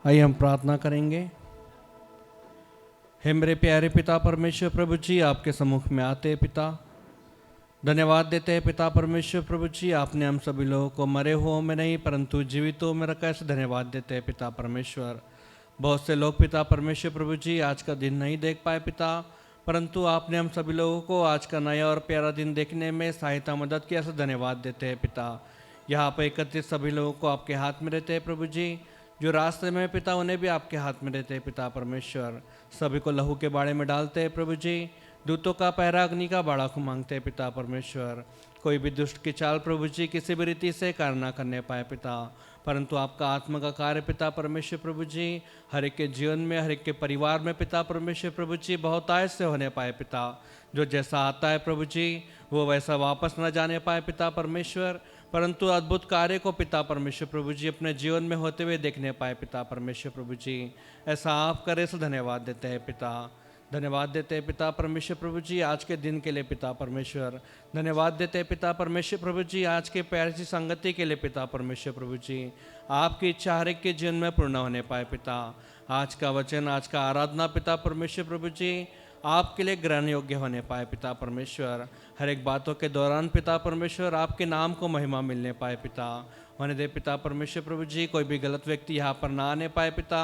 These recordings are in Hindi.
आइए हम प्रार्थना करेंगे। हे मेरे प्यारे पिता परमेश्वर प्रभु जी, आपके सम्मुख में आते हैं पिता, धन्यवाद देते हैं पिता परमेश्वर प्रभु जी, आपने हम सभी लोगों को मरे हुओं में नहीं परंतु जीवितों में रखा, ऐसे धन्यवाद देते हैं पिता परमेश्वर। बहुत से लोग पिता परमेश्वर प्रभु जी आज का दिन नहीं देख पाए पिता, परंतु आपने हम सभी लोगों को आज का नया और प्यारा दिन देखने में सहायता मदद की, ऐसे धन्यवाद देते हैं पिता। यहाँ पर एकत्रित सभी लोगों को आपके हाथ में रहते हैं प्रभु जी, जो रास्ते में पिता उन्हें भी आपके हाथ में रहते हैं पिता परमेश्वर। सभी को लहू के बाड़े में डालते हैं प्रभु जी, दूतों का पहरा अग्नि का बाड़ा को मांगते हैं पिता परमेश्वर। कोई भी दुष्ट की चाल प्रभु जी किसी भी रीति से कार्य ना करने पाए पिता, परंतु आपका आत्मा का कार्य पिता परमेश्वर प्रभु जी हर एक के जीवन में, हर एक के परिवार में पिता परमेश्वर प्रभु जी बहुत आय से होने पाए पिता। जो जैसा आता है प्रभु जी वो वैसा वापस न जाने पाए पिता परमेश्वर, परंतु अद्भुत कार्य को पिता परमेश्वर प्रभु जी अपने जीवन में होते हुए देखने पाए पिता परमेश्वर प्रभु जी। ऐसा आप करे से धन्यवाद देते हैं पिता, धन्यवाद देते हैं पिता परमेश्वर प्रभु जी आज के दिन के लिए पिता परमेश्वर। धन्यवाद देते हैं पिता परमेश्वर प्रभु जी आज के प्यारी सी संगति के लिए पिता परमेश्वर प्रभु जी। आपकी इच्छा हर एक के जीवन में पूर्ण होने पाए पिता। आज का वचन, आज का आराधना पिता परमेश्वर प्रभु जी आपके लिए ग्रहण योग्य होने पाए पिता परमेश्वर। हर एक बातों के दौरान पिता परमेश्वर आपके नाम को महिमा मिलने पाए पिता। होने दे पिता परमेश्वर प्रभु जी कोई भी गलत व्यक्ति यहाँ पर ना आने पाए पिता,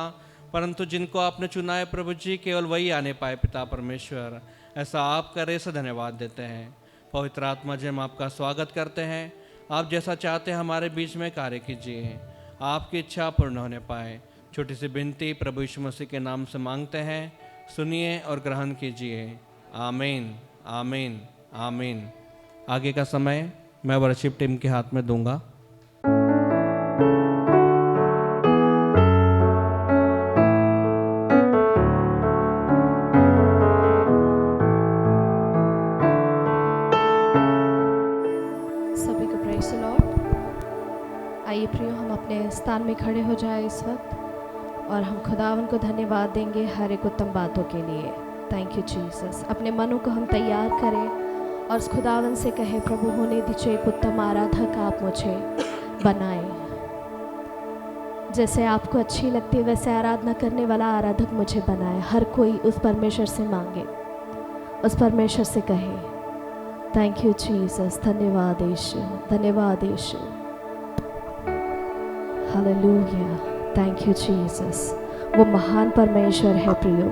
परंतु जिनको आपने चुना है प्रभु जी केवल वही आने पाए पिता परमेश्वर। ऐसा आप करे से धन्यवाद देते हैं। पवित्र आत्मा जी हम आपका स्वागत करते हैं, आप जैसा चाहते हैं हमारे बीच में कार्य कीजिए, आपकी इच्छा पूर्ण होने पाए। छोटी सी विनती प्रभु यीशु मसीह के नाम से मांगते हैं, सुनिए और ग्रहण कीजिए। आमीन आमीन आमीन। आगे का समय मैं वर्शिप टीम के हाथ में दूंगा। सभी को प्रेज़ द लॉर्ड। आइए प्रियो हम अपने स्थान में खड़े हो जाए इस वक्त और हम खुदावन को धन्यवाद देंगे हर एक उत्तम बातों के लिए। Thank you Jesus. अपने मनों को हम तैयार करें और उस खुदावन से कहे प्रभु होने दीजिए एक उत्तम आराधक आप मुझे बनाएं। जैसे आपको अच्छी लगती है वैसे आराधना करने वाला आराधक मुझे बनाए। हर कोई उस परमेश्वर से मांगे, उस परमेश्वर से कहे थैंक यू जीसस। धन्यवाद यीशु, धन्यवाद यीशु। Hallelujah, thank you Jesus. वो महान परमेश्वर है प्रियो,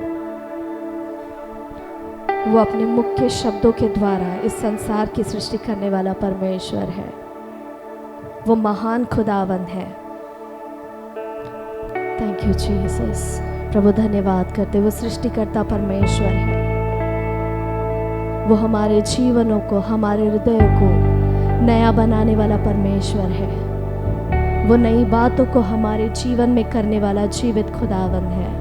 वो अपने मुख्य शब्दों के द्वारा इस संसार की सृष्टि करने वाला परमेश्वर है। वो महान खुदावन है। Thank you Jesus. प्रभु धन्यवाद करते, वो सृष्टिकर्ता परमेश्वर है। वो हमारे जीवनों को, हमारे हृदय को नया बनाने वाला परमेश्वर है। वो नई बातों को हमारे जीवन में करने वाला जीवित खुदावन है।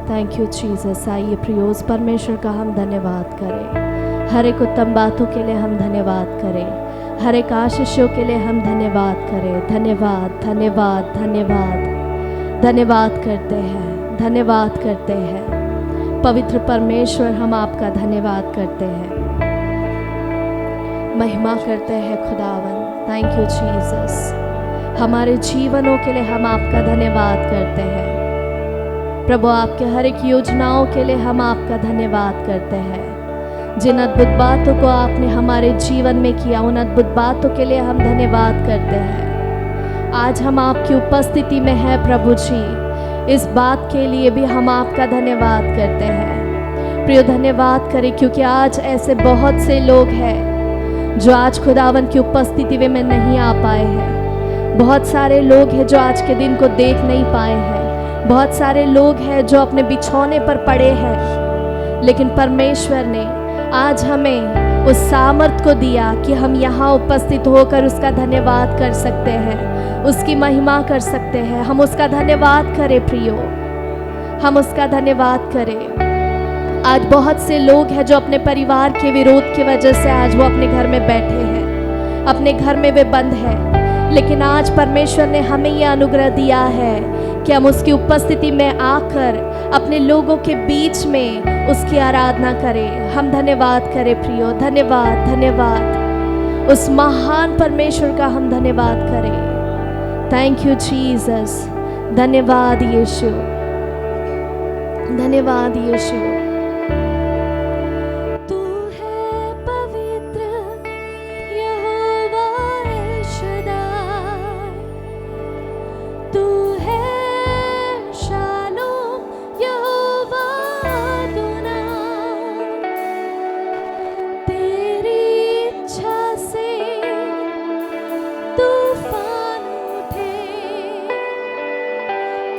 Thank you Jesus. आइए प्रियोस परमेश्वर का हम धन्यवाद करें। हर एक उत्तम बातों के लिए हम धन्यवाद करें, हर एक आशीषों के लिए हम धन्यवाद करें। धन्यवाद धन्यवाद धन्यवाद धन्यवाद करते हैं, धन्यवाद करते हैं पवित्र परमेश्वर। हम आपका धन्यवाद करते हैं, महिमा करते हैं खुदावन। Thank you Jesus. हमारे जीवनों के लिए हम आपका धन्यवाद करते हैं प्रभु। आपके हर एक योजनाओं के लिए हम आपका धन्यवाद करते हैं। जिन अद्भुत बातों को आपने हमारे जीवन में किया, उन अद्भुत बातों के लिए हम धन्यवाद करते हैं। आज हम आपकी उपस्थिति में हैं प्रभु जी, इस बात के लिए भी हम आपका धन्यवाद करते हैं प्रियो। धन्यवाद करें क्योंकि आज ऐसे बहुत से लोग हैं जो आज खुदावन की उपस्थिति में नहीं आ पाए हैं। बहुत सारे लोग हैं जो आज के दिन को देख नहीं पाए हैं। बहुत सारे लोग हैं जो अपने बिछौने पर पड़े हैं, लेकिन परमेश्वर ने आज हमें उस सामर्थ को दिया कि हम यहाँ उपस्थित होकर उसका धन्यवाद कर सकते हैं, उसकी महिमा कर सकते हैं। हम उसका धन्यवाद करें प्रियो, हम उसका धन्यवाद करें। आज बहुत से लोग हैं जो अपने परिवार के विरोध की वजह से आज वो अपने घर में बैठे हैं, अपने घर में वे बंद हैं, लेकिन आज परमेश्वर ने हमें यह अनुग्रह दिया है कि हम उसकी उपस्थिति में आकर अपने लोगों के बीच में उसकी आराधना करें। हम धन्यवाद करें प्रियो, धन्यवाद धन्यवाद। उस महान परमेश्वर का हम धन्यवाद करें। Thank you Jesus. धन्यवाद यीशु, धन्यवाद यीशु। तू है पवित्र यहोवा एल शद्दाई, तू है शालोम यहोवा अदोनाई। तेरी इच्छा से तूफान उठे,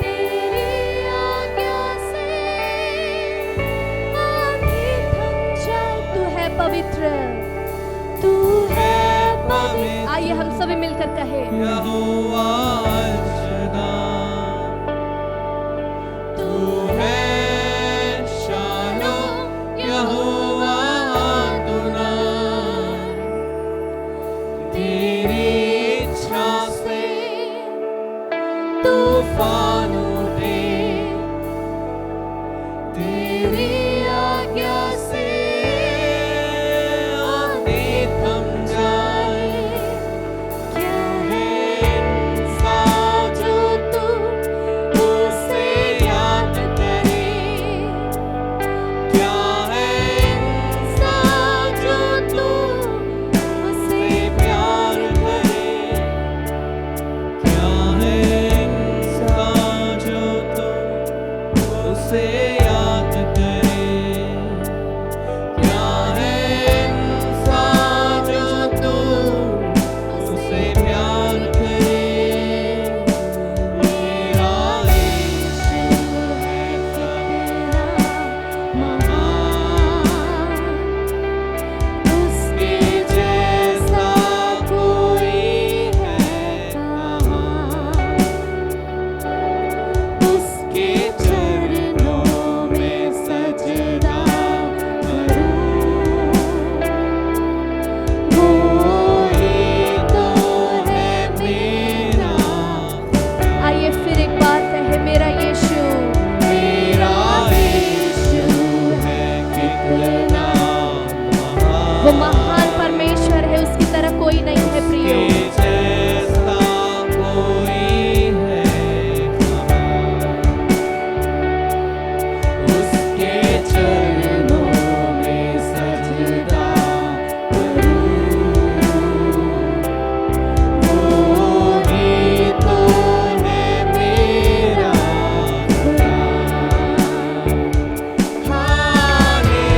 तेरी आज्ञा से आंधी थम जाए। तू है पवित्र, तू है पवित्र। आइए हम सभी मिलकर कहें, यहोवा एल शद्दाई, तू है शालोम यहोवा अदोनाई। तेरी इच्छा से तूफान उठे, तेरी आज्ञा से आंधी थम जाए। क्या है इंसान जो तू उसे याद करे, क्या है इंसान जो तू उसे प्यार करे, क्या है इंसान जो तू उसे याद करे, क्या है इंसान जो तू उसे प्यार करे। मेरा यीशु है कितना महान, उसके जैसा कोई है कहाँ। उसके चरणों में सजदा करूं, वो ही तो है मेरा खुदा। आइए फिर एक बार कहे, मेरा यीशु, मेरा यीशु है कितना महान। वो महान परमेश्वर है, उसकी तरह कोई नहीं है प्रियो। जैसा कोई है कहाँ। उसके चरणों में सजदा करूं, वो ही तो है मेरा खुदा। हालेलुया,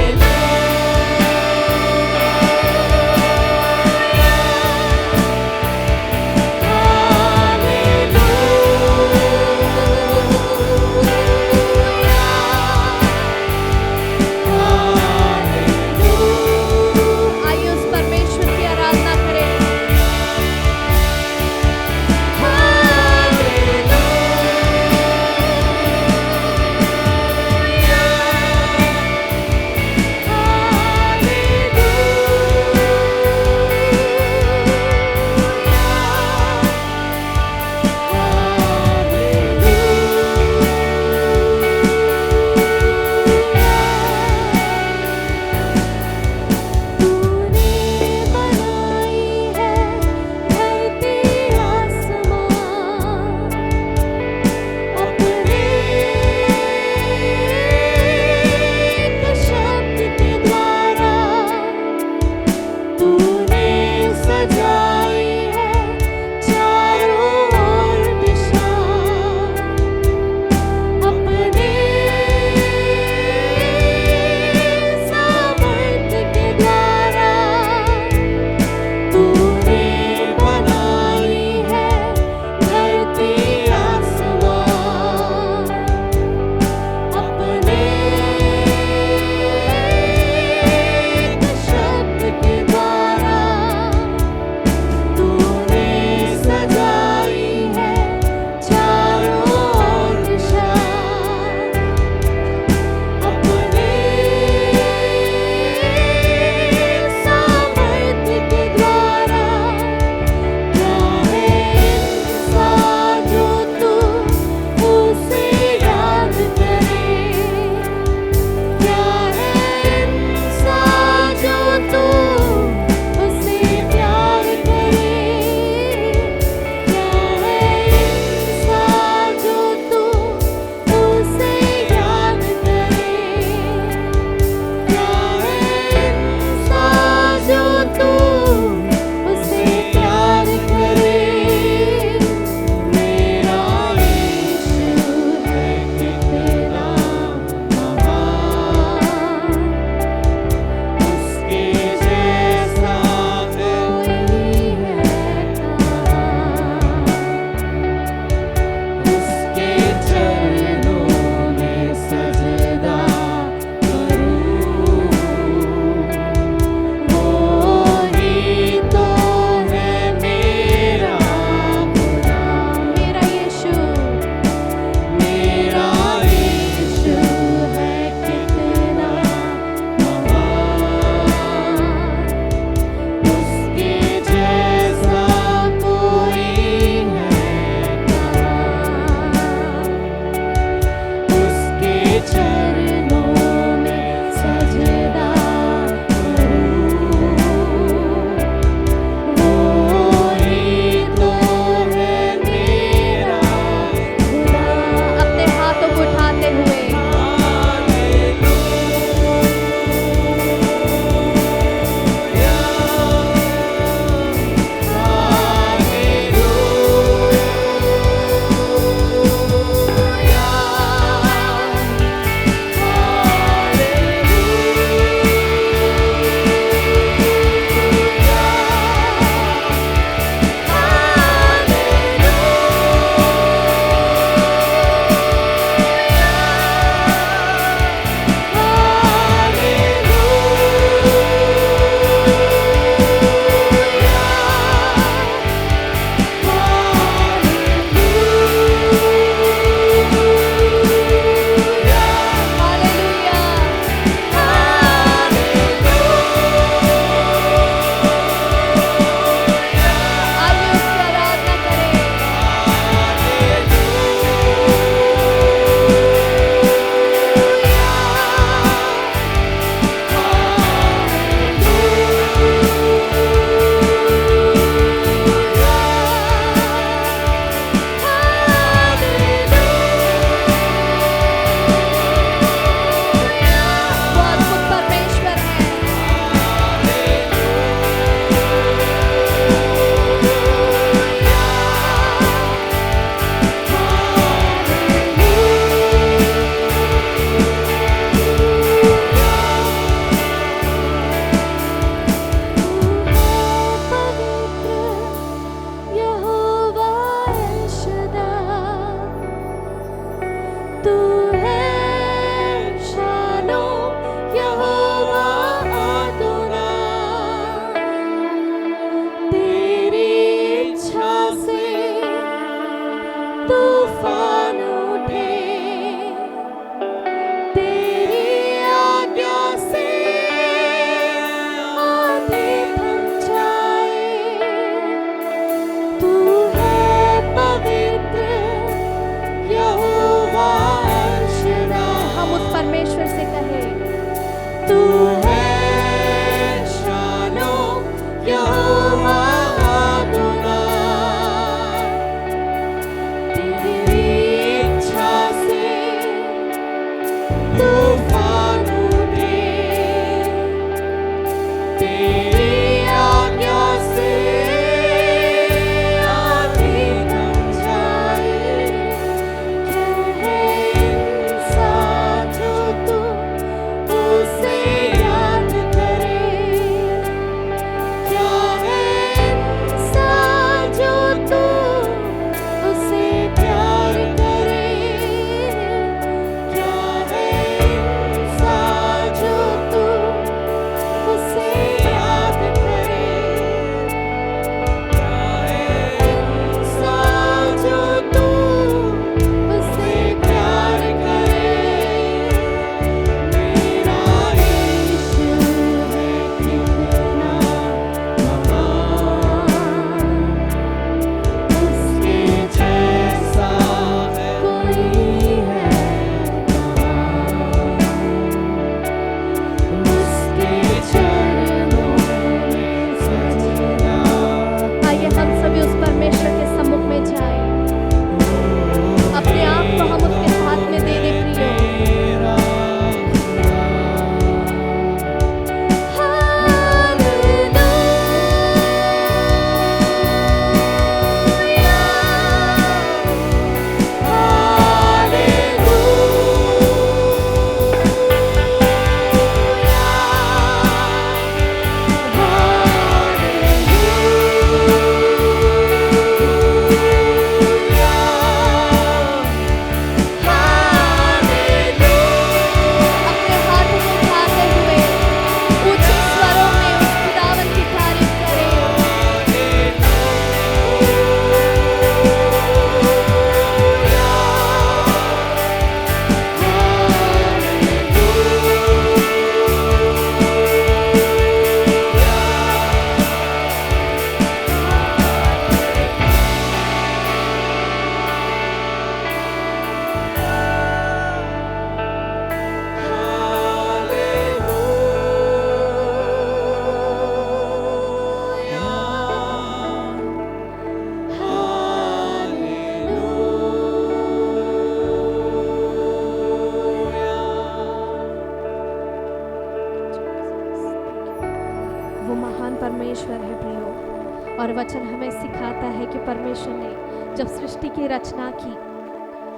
वो महान परमेश्वर है प्रियो। और वचन हमें सिखाता है कि परमेश्वर ने जब सृष्टि की रचना की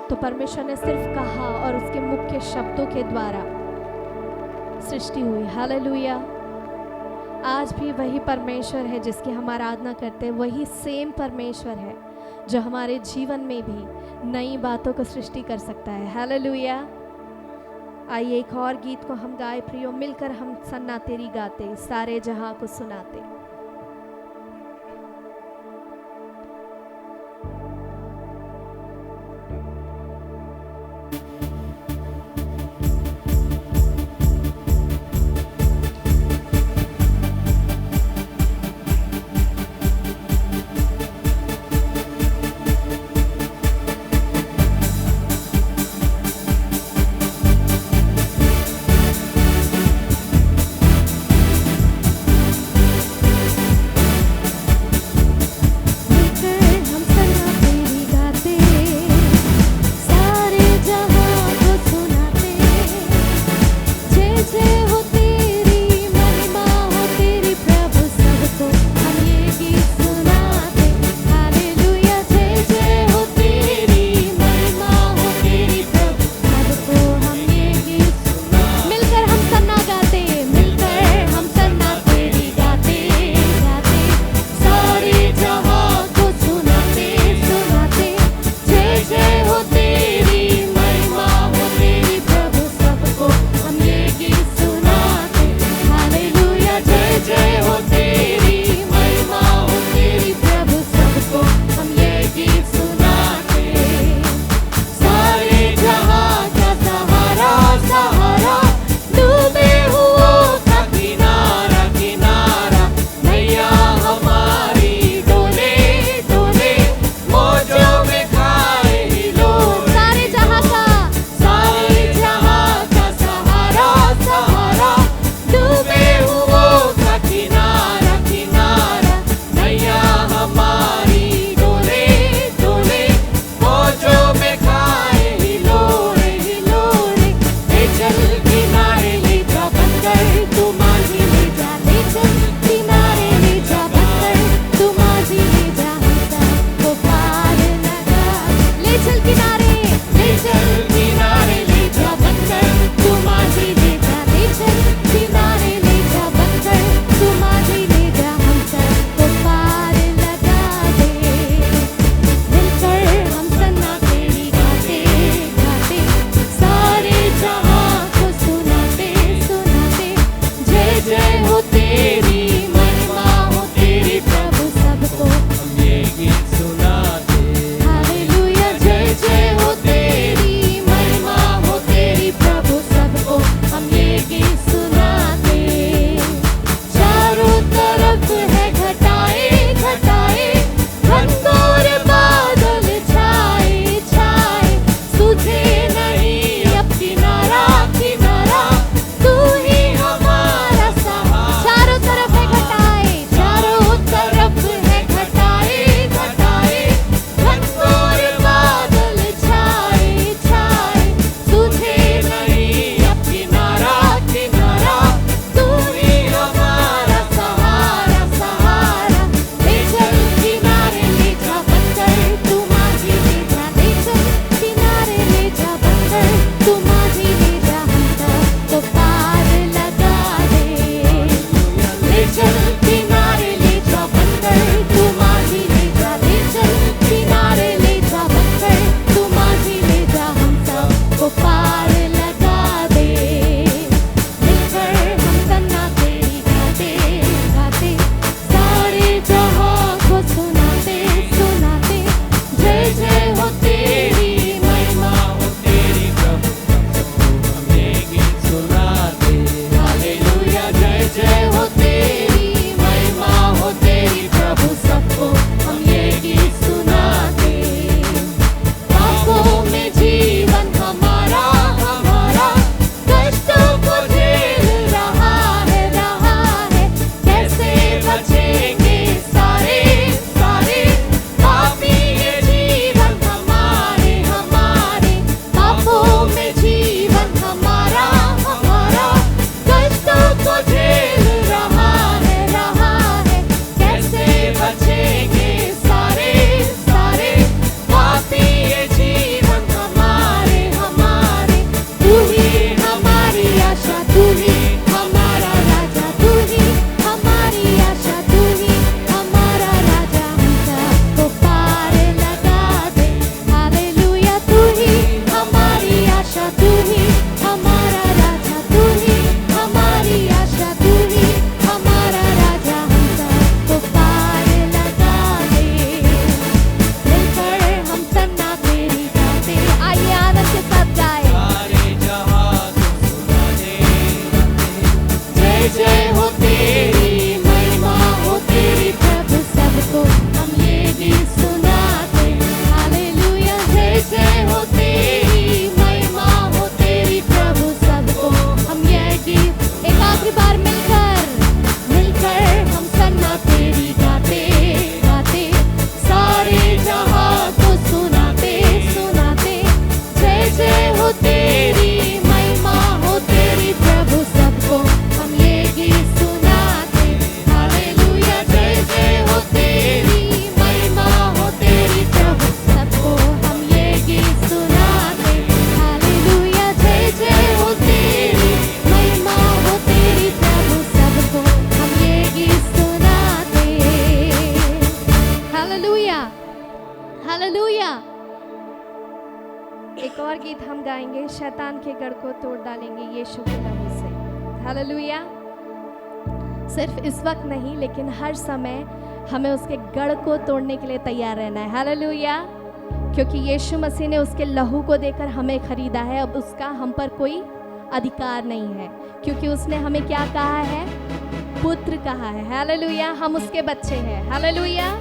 तो परमेश्वर ने सिर्फ कहा और उसके मुख्य शब्दों के द्वारा सृष्टि हुई। हालेलुया। आज भी वही परमेश्वर है जिसकी हम आराधना करते हैं, वही सेम परमेश्वर है जो हमारे जीवन में भी नई बातों को सृष्टि कर सकता है। हालेलुया। आइए एक और गीत को हम गाए प्रियो, मिलकर हम सन्ना तेरी गाते, सारे जहां को सुनाते। गीत हम गाएंगे, शैतान के गढ़ को तोड़ डालेंगे यीशु के लहू से। हालेलुया। सिर्फ इस वक्त नहीं, लेकिन हर समय हमें उसके गढ़ को तोड़ने के लिए तैयार रहना है। हालेलुया। क्योंकि यीशु मसीह ने उसके लहू को देकर हमें खरीदा है। अब उसका हम पर कोई अधिकार नहीं है, क्योंकि उसने हमें क्या कहा है? पुत्र कहा है। हालेलुया। हम उसके बच्चे हैं। हालेलुया।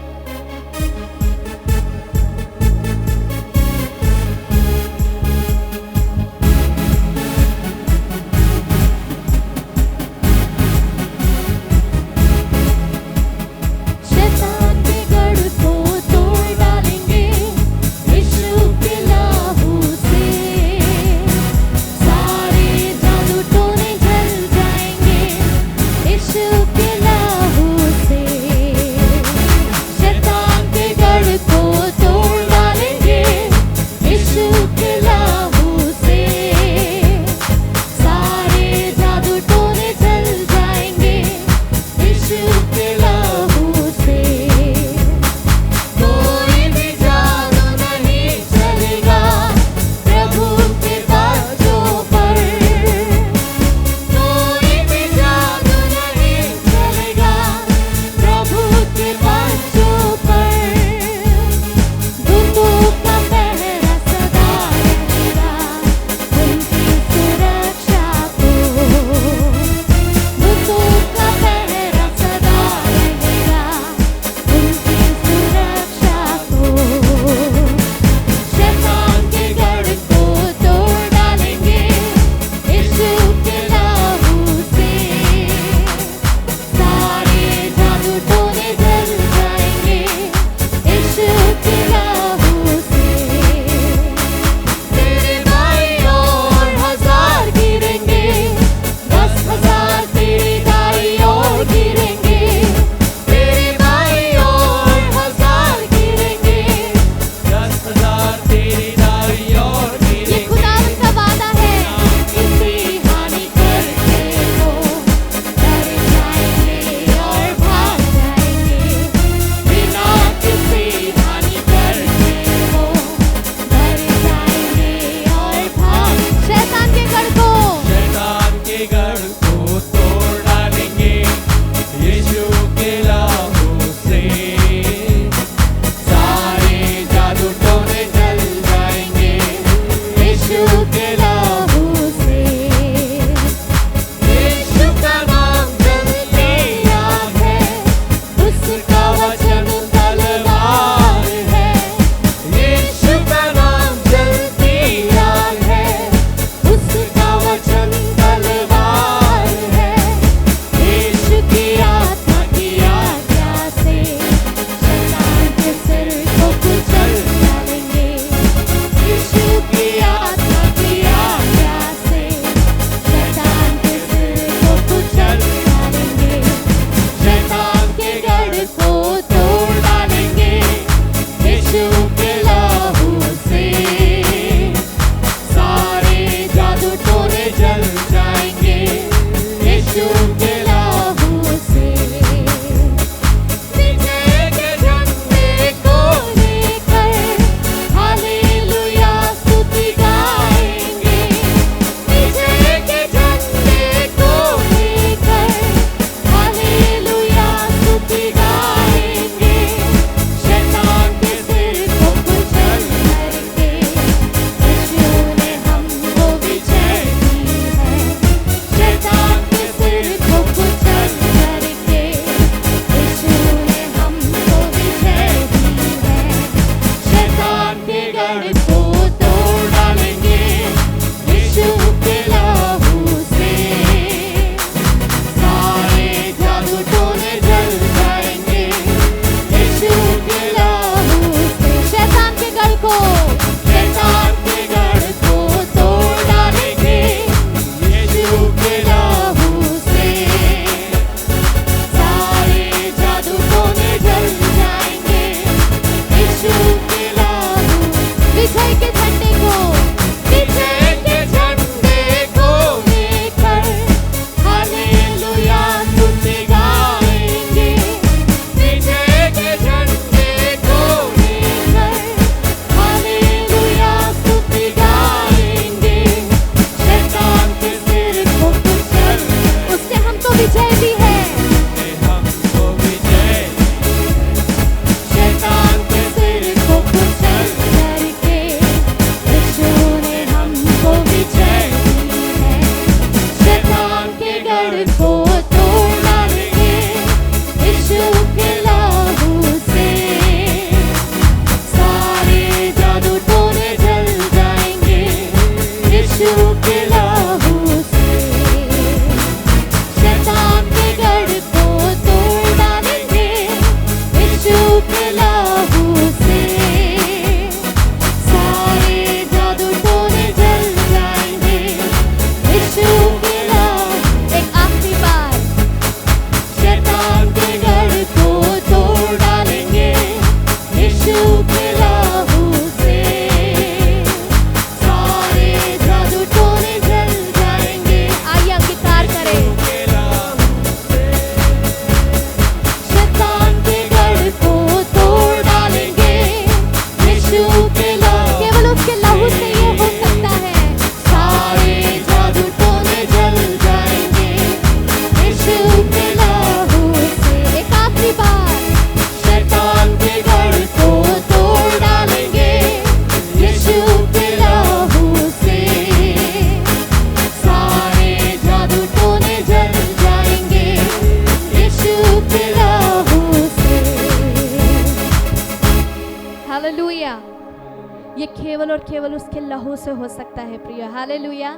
केवल और केवल उसके लहू से हो सकता है प्रिय। हालेलुया।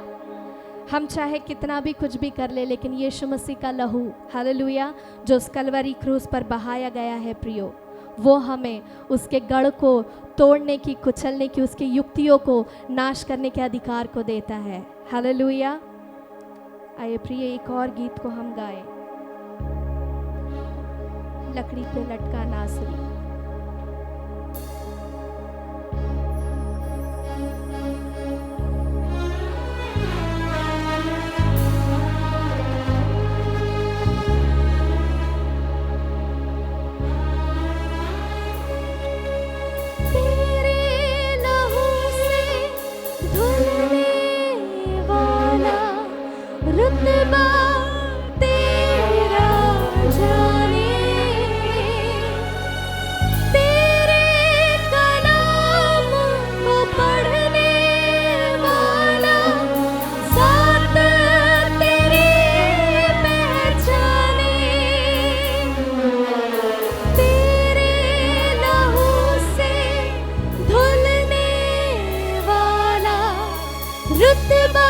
हम चाहे कितना भी कुछ भी कर ले, लेकिन यीशु मसीह का लहू, हालेलुया, जो उस कलवरी क्रूस पर बहाया गया है प्रियो, वो हमें उसके गढ़ को तोड़ने की, कुचलने की, उसकी युक्तियों को नाश करने के अधिकार को देता है। हालेलुया। आइए प्रिय, एक और गीत को हम गाएं, लकड़ी पे लटका नासरी। रुतबा तेरा जाने, तेरे कलाम को पढ़ने वाला साथ तेरी पहचाने, तेरे लहू से धुलने वाला रुतबा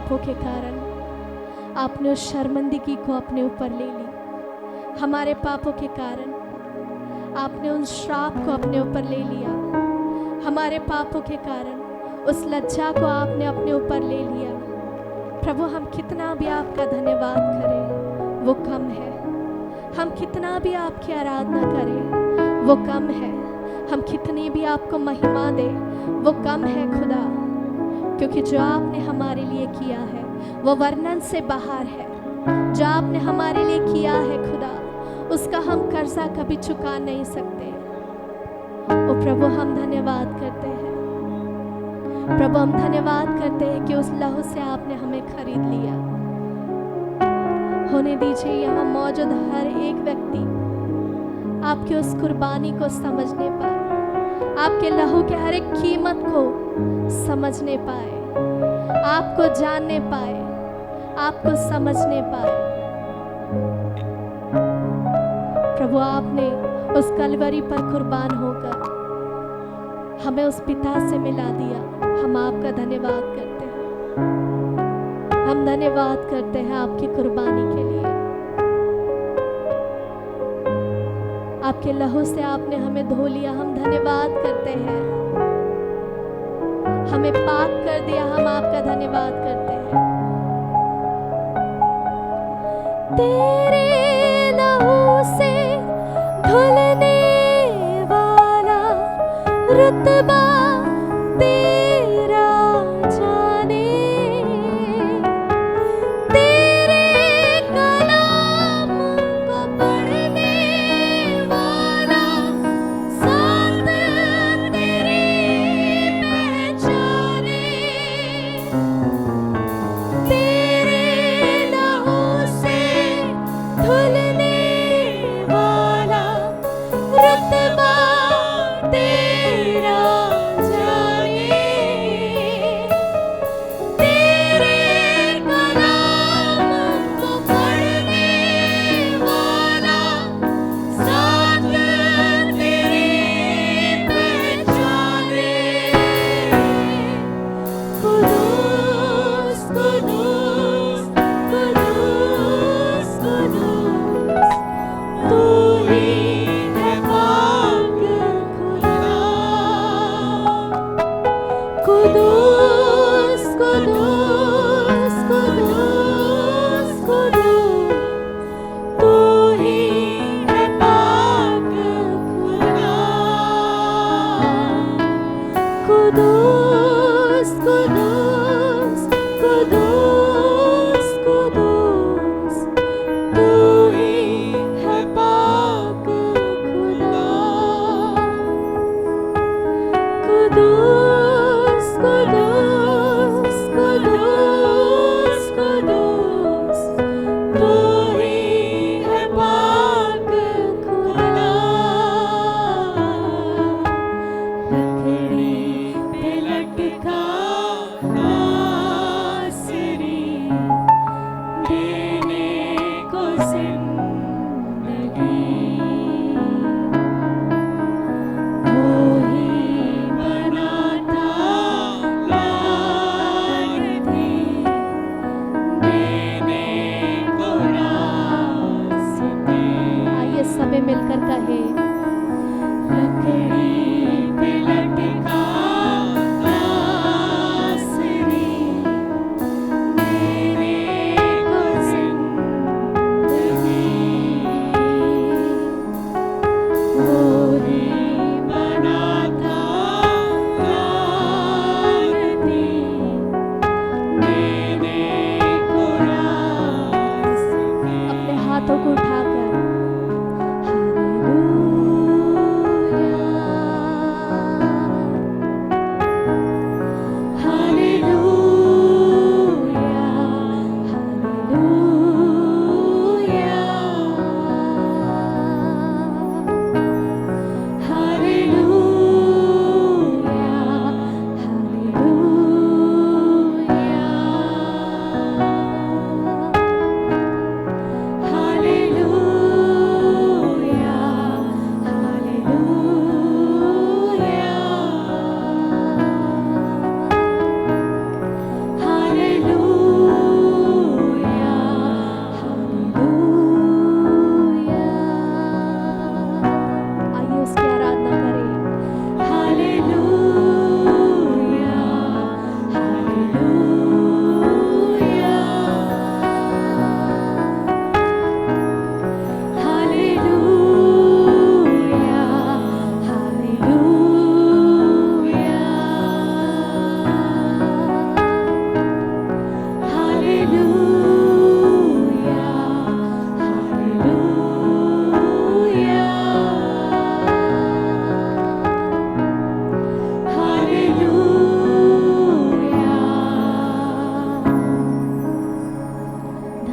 पापों के कारण आपने उस शर्मिंदगी को अपने ऊपर ले ली। हमारे पापों के कारण आपने उस श्राप को अपने ऊपर ले लिया। हमारे पापों के कारण उस लज्जा को आपने अपने ऊपर ले लिया। प्रभु, हम कितना भी आपका धन्यवाद करें वो कम है। हम कितना भी आपकी आराधना करें वो कम है। हम कितनी भी आपको महिमा दें वो कम है खुदा, क्योंकि जो आपने हमारे लिए किया है वो वर्णन से बाहर है। जो आपने हमारे लिए किया है खुदा, उसका हम कर्जा कभी चुका नहीं सकते। ओ प्रभु, हम धन्यवाद करते हैं। प्रभु, हम धन्यवाद करते हैं कि उस लहू से आपने हमें खरीद लिया। होने दीजिए यहाँ मौजूद हर एक व्यक्ति आपकी उस कुर्बानी को समझने पाए, आपके लहू के हर एक कीमत को समझने पाए, आपको जानने पाए, आपको समझने पाए। प्रभु, आपने उस कलवरी पर कुर्बान होकर हमें उस पिता से मिला दिया। हम आपका धन्यवाद करते हैं। हम धन्यवाद करते हैं आपकी कुर्बानी के लिए। आपके लहू से आपने हमें धो लिया। हम धन्यवाद करते हैं। हमें पाक कर दिया। हम आपका धन्यवाद करते हैं। तेरे लहू से धुलने वाला रुतबा तेरा जाने, तेरे कलाम को पढ़ने वाला साथ तेरी पहचाने। तेरे लहू से धुलने वाला रुतबा तेरा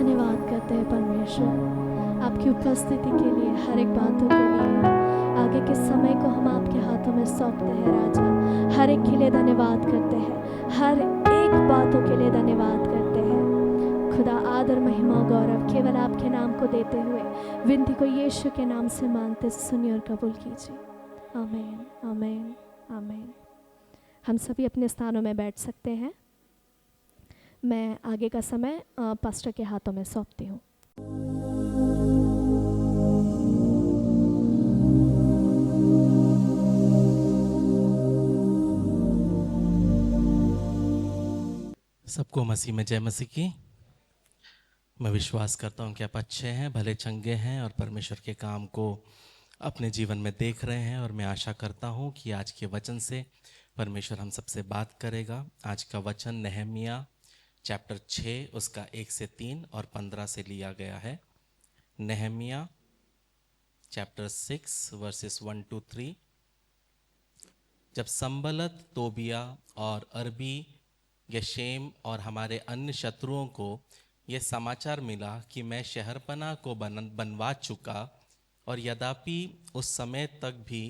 धन्यवाद करते हैं परमेश्वर आपकी उपस्थिति के लिए, हर एक बातों के लिए। आगे के समय को हम आपके हाथों में सौंपते हैं राजा। हर एक के लिए धन्यवाद करते हैं, हर एक बातों के लिए धन्यवाद करते हैं। खुदा आदर महिमा गौरव केवल आपके नाम को देते हुए विनती को यीशु के नाम से मांगते सुनिए और कबूल कीजिए। आमीन, आमीन, आमीन। हम सभी अपने स्थानों में बैठ सकते हैं। मैं आगे का समय पास्टर के हाथों में सौंपती हूँ। सबको मसीह में जय मसीह की। मैं विश्वास करता हूँ कि आप अच्छे हैं, भले चंगे हैं और परमेश्वर के काम को अपने जीवन में देख रहे हैं। और मैं आशा करता हूँ कि आज के वचन से परमेश्वर हम सबसे बात करेगा। आज का वचन नहम्याह चैप्टर 6 उसका 1 से 3 और 15 से लिया गया है। नहम्याह चैप्टर 6 वर्सेस 1 to 3। जब संबलत, तोबिया और अरबी, गेशेम और हमारे अन्य शत्रुओं को यह समाचार मिला कि मैं शहरपनाह को बनवा चुका और यद्यपि उस समय तक भी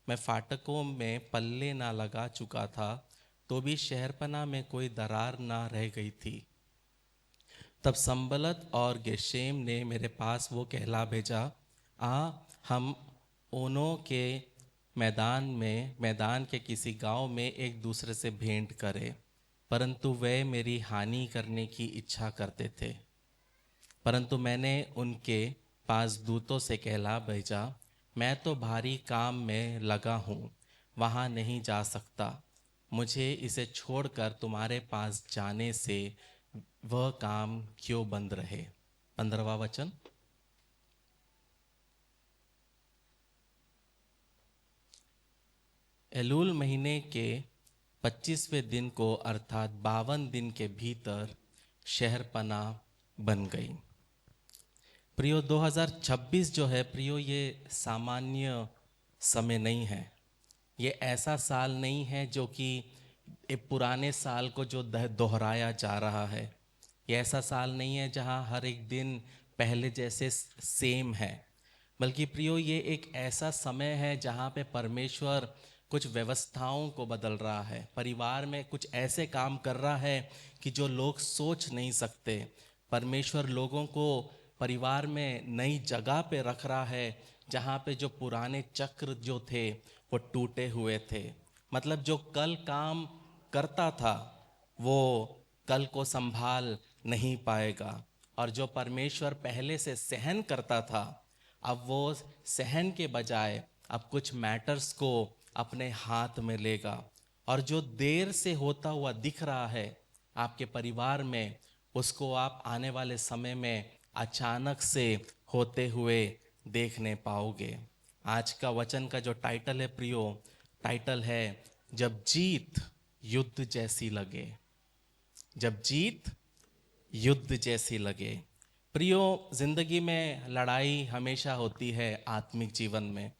मैं फाटकों में पल्ले ना लगा चुका था, तो भी शहरपनाह में कोई दरार ना रह गई थी, तब संबलत और गेशेम ने मेरे पास वो कहला भेजा, हम ओनों के मैदान के किसी गांव में एक दूसरे से भेंट करें। परंतु वे मेरी हानि करने की इच्छा करते थे। परंतु मैंने उनके पास दूतों से कहला भेजा, मैं तो भारी काम में लगा हूँ, वहाँ नहीं जा सकता। मुझे इसे छोड़कर तुम्हारे पास जाने से वह काम क्यों बंद रहे। 15वां वचन। एलूल महीने के 25वें दिन को अर्थात 52 दिन के भीतर शहरपनाह बन गई। प्रियो 2026 जो है प्रियो, ये सामान्य समय नहीं है। ये ऐसा साल नहीं है जो कि एक पुराने साल को जो दोहराया जा रहा है। ये ऐसा साल नहीं है जहाँ हर एक दिन पहले जैसे सेम है, बल्कि प्रियो ये एक ऐसा समय है जहाँ पे परमेश्वर कुछ व्यवस्थाओं को बदल रहा है। परिवार में कुछ ऐसे काम कर रहा है कि जो लोग सोच नहीं सकते। परमेश्वर लोगों को परिवार में नई जगह पे रख रहा है, जहाँ पे जो पुराने चक्र जो थे वो टूटे हुए थे। मतलब जो कल काम करता था वो कल को संभाल नहीं पाएगा, और जो परमेश्वर पहले से सहन करता था, अब वो सहन के बजाय अब कुछ मैटर्स को अपने हाथ में लेगा। और जो देर से होता हुआ दिख रहा है आपके परिवार में, उसको आप आने वाले समय में अचानक से होते हुए देखने पाओगे। आज का वचन का जो टाइटल है प्रियो, टाइटल है जब जीत युद्ध जैसी लगे। जब जीत युद्ध जैसी लगे। प्रियो, जिंदगी में लड़ाई हमेशा होती है आत्मिक जीवन में।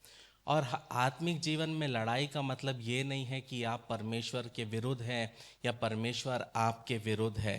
और आत्मिक जीवन में लड़ाई का मतलब ये नहीं है कि आप परमेश्वर के विरुद्ध हैं या परमेश्वर आपके विरुद्ध है।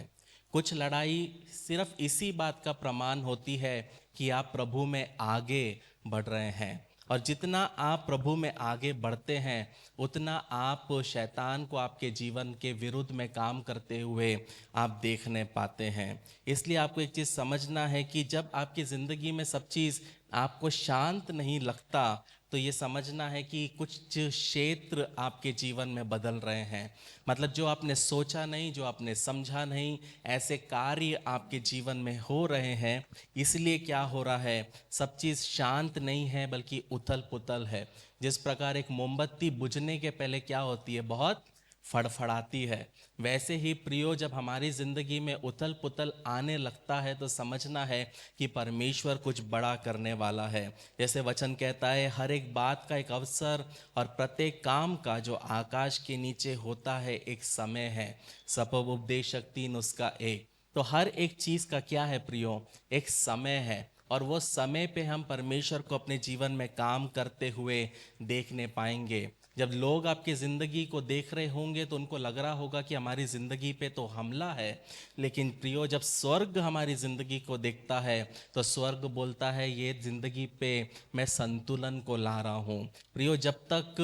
कुछ लड़ाई सिर्फ इसी बात का प्रमाण होती है कि आप प्रभु में आगे बढ़ रहे हैं। और जितना आप प्रभु में आगे बढ़ते हैं उतना आप शैतान को आपके जीवन के विरुद्ध में काम करते हुए आप देखने पाते हैं। इसलिए आपको एक चीज़ समझना है कि जब आपकी ज़िंदगी में सब चीज़ आपको शांत नहीं लगता, तो ये समझना है कि कुछ क्षेत्र आपके जीवन में बदल रहे हैं। मतलब जो आपने सोचा नहीं, जो आपने समझा नहीं, ऐसे कार्य आपके जीवन में हो रहे हैं। इसलिए क्या हो रहा है, सब चीज़ शांत नहीं है बल्कि उथल पुथल है। जिस प्रकार एक मोमबत्ती बुझने के पहले क्या होती है, बहुत फड़फड़ाती है, वैसे ही प्रियो जब हमारी ज़िंदगी में उथल पुथल आने लगता है तो समझना है कि परमेश्वर कुछ बड़ा करने वाला है। जैसे वचन कहता है, हर एक बात का एक अवसर और प्रत्येक काम का जो आकाश के नीचे होता है एक समय है। सपोपदेशक 3 उसका 1। तो हर एक चीज़ का क्या है प्रियो, एक समय है। और वो समय पे हम परमेश्वर को अपने जीवन में काम करते हुए देखने पाएंगे। जब लोग आपकी ज़िंदगी को देख रहे होंगे तो उनको लग रहा होगा कि हमारी ज़िंदगी पे तो हमला है, लेकिन प्रियो जब स्वर्ग हमारी ज़िंदगी को देखता है तो स्वर्ग बोलता है ये ज़िंदगी पे मैं संतुलन को ला रहा हूँ। प्रियो जब तक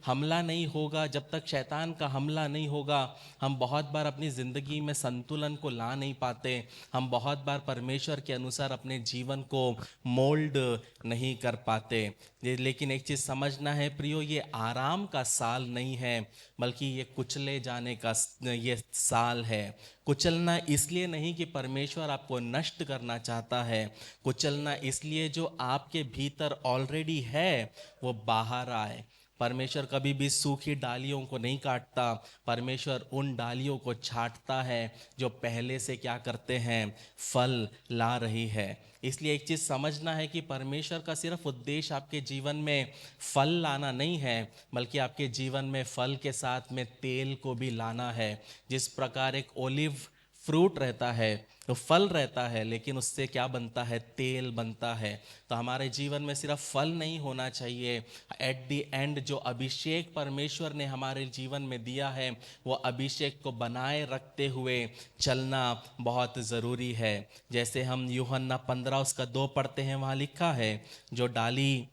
हमला नहीं होगा, जब तक शैतान का हमला नहीं होगा, हम बहुत बार अपनी ज़िंदगी में संतुलन को ला नहीं पाते। हम बहुत बार परमेश्वर के अनुसार अपने जीवन को मोल्ड नहीं कर पाते। लेकिन एक चीज़ समझना है प्रियो, ये आराम का साल नहीं है, बल्कि ये कुचले जाने का ये साल है। कुचलना इसलिए नहीं कि परमेश्वर आपको नष्ट करना चाहता है, कुचलना इसलिए जो आपके भीतर ऑलरेडी है वो बाहर आए। परमेश्वर कभी भी सूखी डालियों को नहीं काटता, परमेश्वर उन डालियों को छांटता है जो पहले से क्या करते हैं, फल ला रही है। इसलिए एक चीज़ समझना है कि परमेश्वर का सिर्फ उद्देश्य आपके जीवन में फल लाना नहीं है, बल्कि आपके जीवन में फल के साथ में तेल को भी लाना है। जिस प्रकार एक ओलिव फ्रूट रहता है तो फल रहता है, लेकिन उससे क्या बनता है, तेल बनता है। तो हमारे जीवन में सिर्फ फल नहीं होना चाहिए, एट द एंड जो अभिषेक परमेश्वर ने हमारे जीवन में दिया है वो अभिषेक को बनाए रखते हुए चलना बहुत ज़रूरी है। जैसे हम यूहन्ना 15:2 पढ़ते हैं, वहाँ लिखा है जो डाली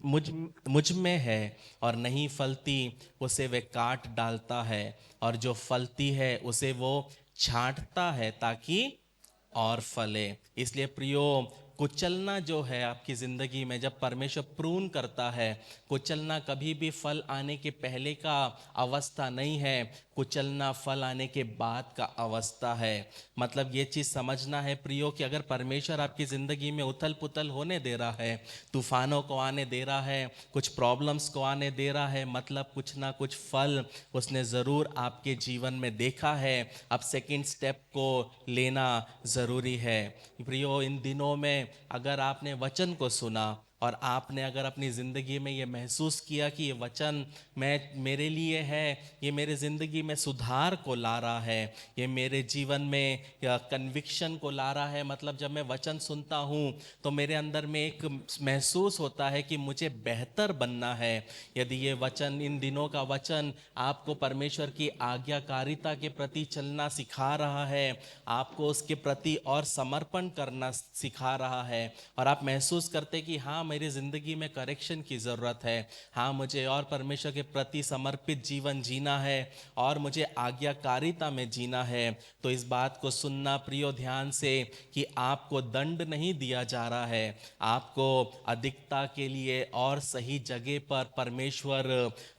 मुझ में है और नहीं फलती उसे वे काट डालता है, और जो फलती है उसे वो छांटता है ताकि और फले। इसलिए प्रियो कुचलना जो है आपकी ज़िंदगी में, जब परमेश्वर प्रून करता है, कुचलना कभी भी फल आने के पहले का अवस्था नहीं है, कुचलना फल आने के बाद का अवस्था है। मतलब ये चीज़ समझना है प्रियो कि अगर परमेश्वर आपकी ज़िंदगी में उथल पुथल होने दे रहा है, तूफानों को आने दे रहा है, कुछ प्रॉब्लम्स को आने दे रहा है, मतलब कुछ ना कुछ फल उसने ज़रूर आपके जीवन में देखा है। अब सेकंड स्टेप को लेना ज़रूरी है। प्रियो इन दिनों में अगर आपने वचन को सुना और आपने अगर अपनी ज़िंदगी में ये महसूस किया कि ये वचन मेरे लिए है, ये मेरे ज़िंदगी में सुधार को ला रहा है, ये मेरे जीवन में कन्विक्शन को ला रहा है, मतलब जब मैं वचन सुनता हूँ तो मेरे अंदर में एक महसूस होता है कि मुझे बेहतर बनना है। यदि ये वचन, इन दिनों का वचन आपको परमेश्वर की आज्ञाकारिता के प्रति चलना सिखा रहा है, आपको उसके प्रति और समर्पण करना सिखा रहा है, और आप महसूस करते कि हाँ मेरी ज़िंदगी में करेक्शन की ज़रूरत है, हाँ मुझे और परमेश्वर के प्रति समर्पित जीवन जीना है और मुझे आज्ञाकारिता में जीना है, तो इस बात को सुनना प्रियो ध्यान से कि आपको दंड नहीं दिया जा रहा है, आपको अधिकता के लिए और सही जगह पर परमेश्वर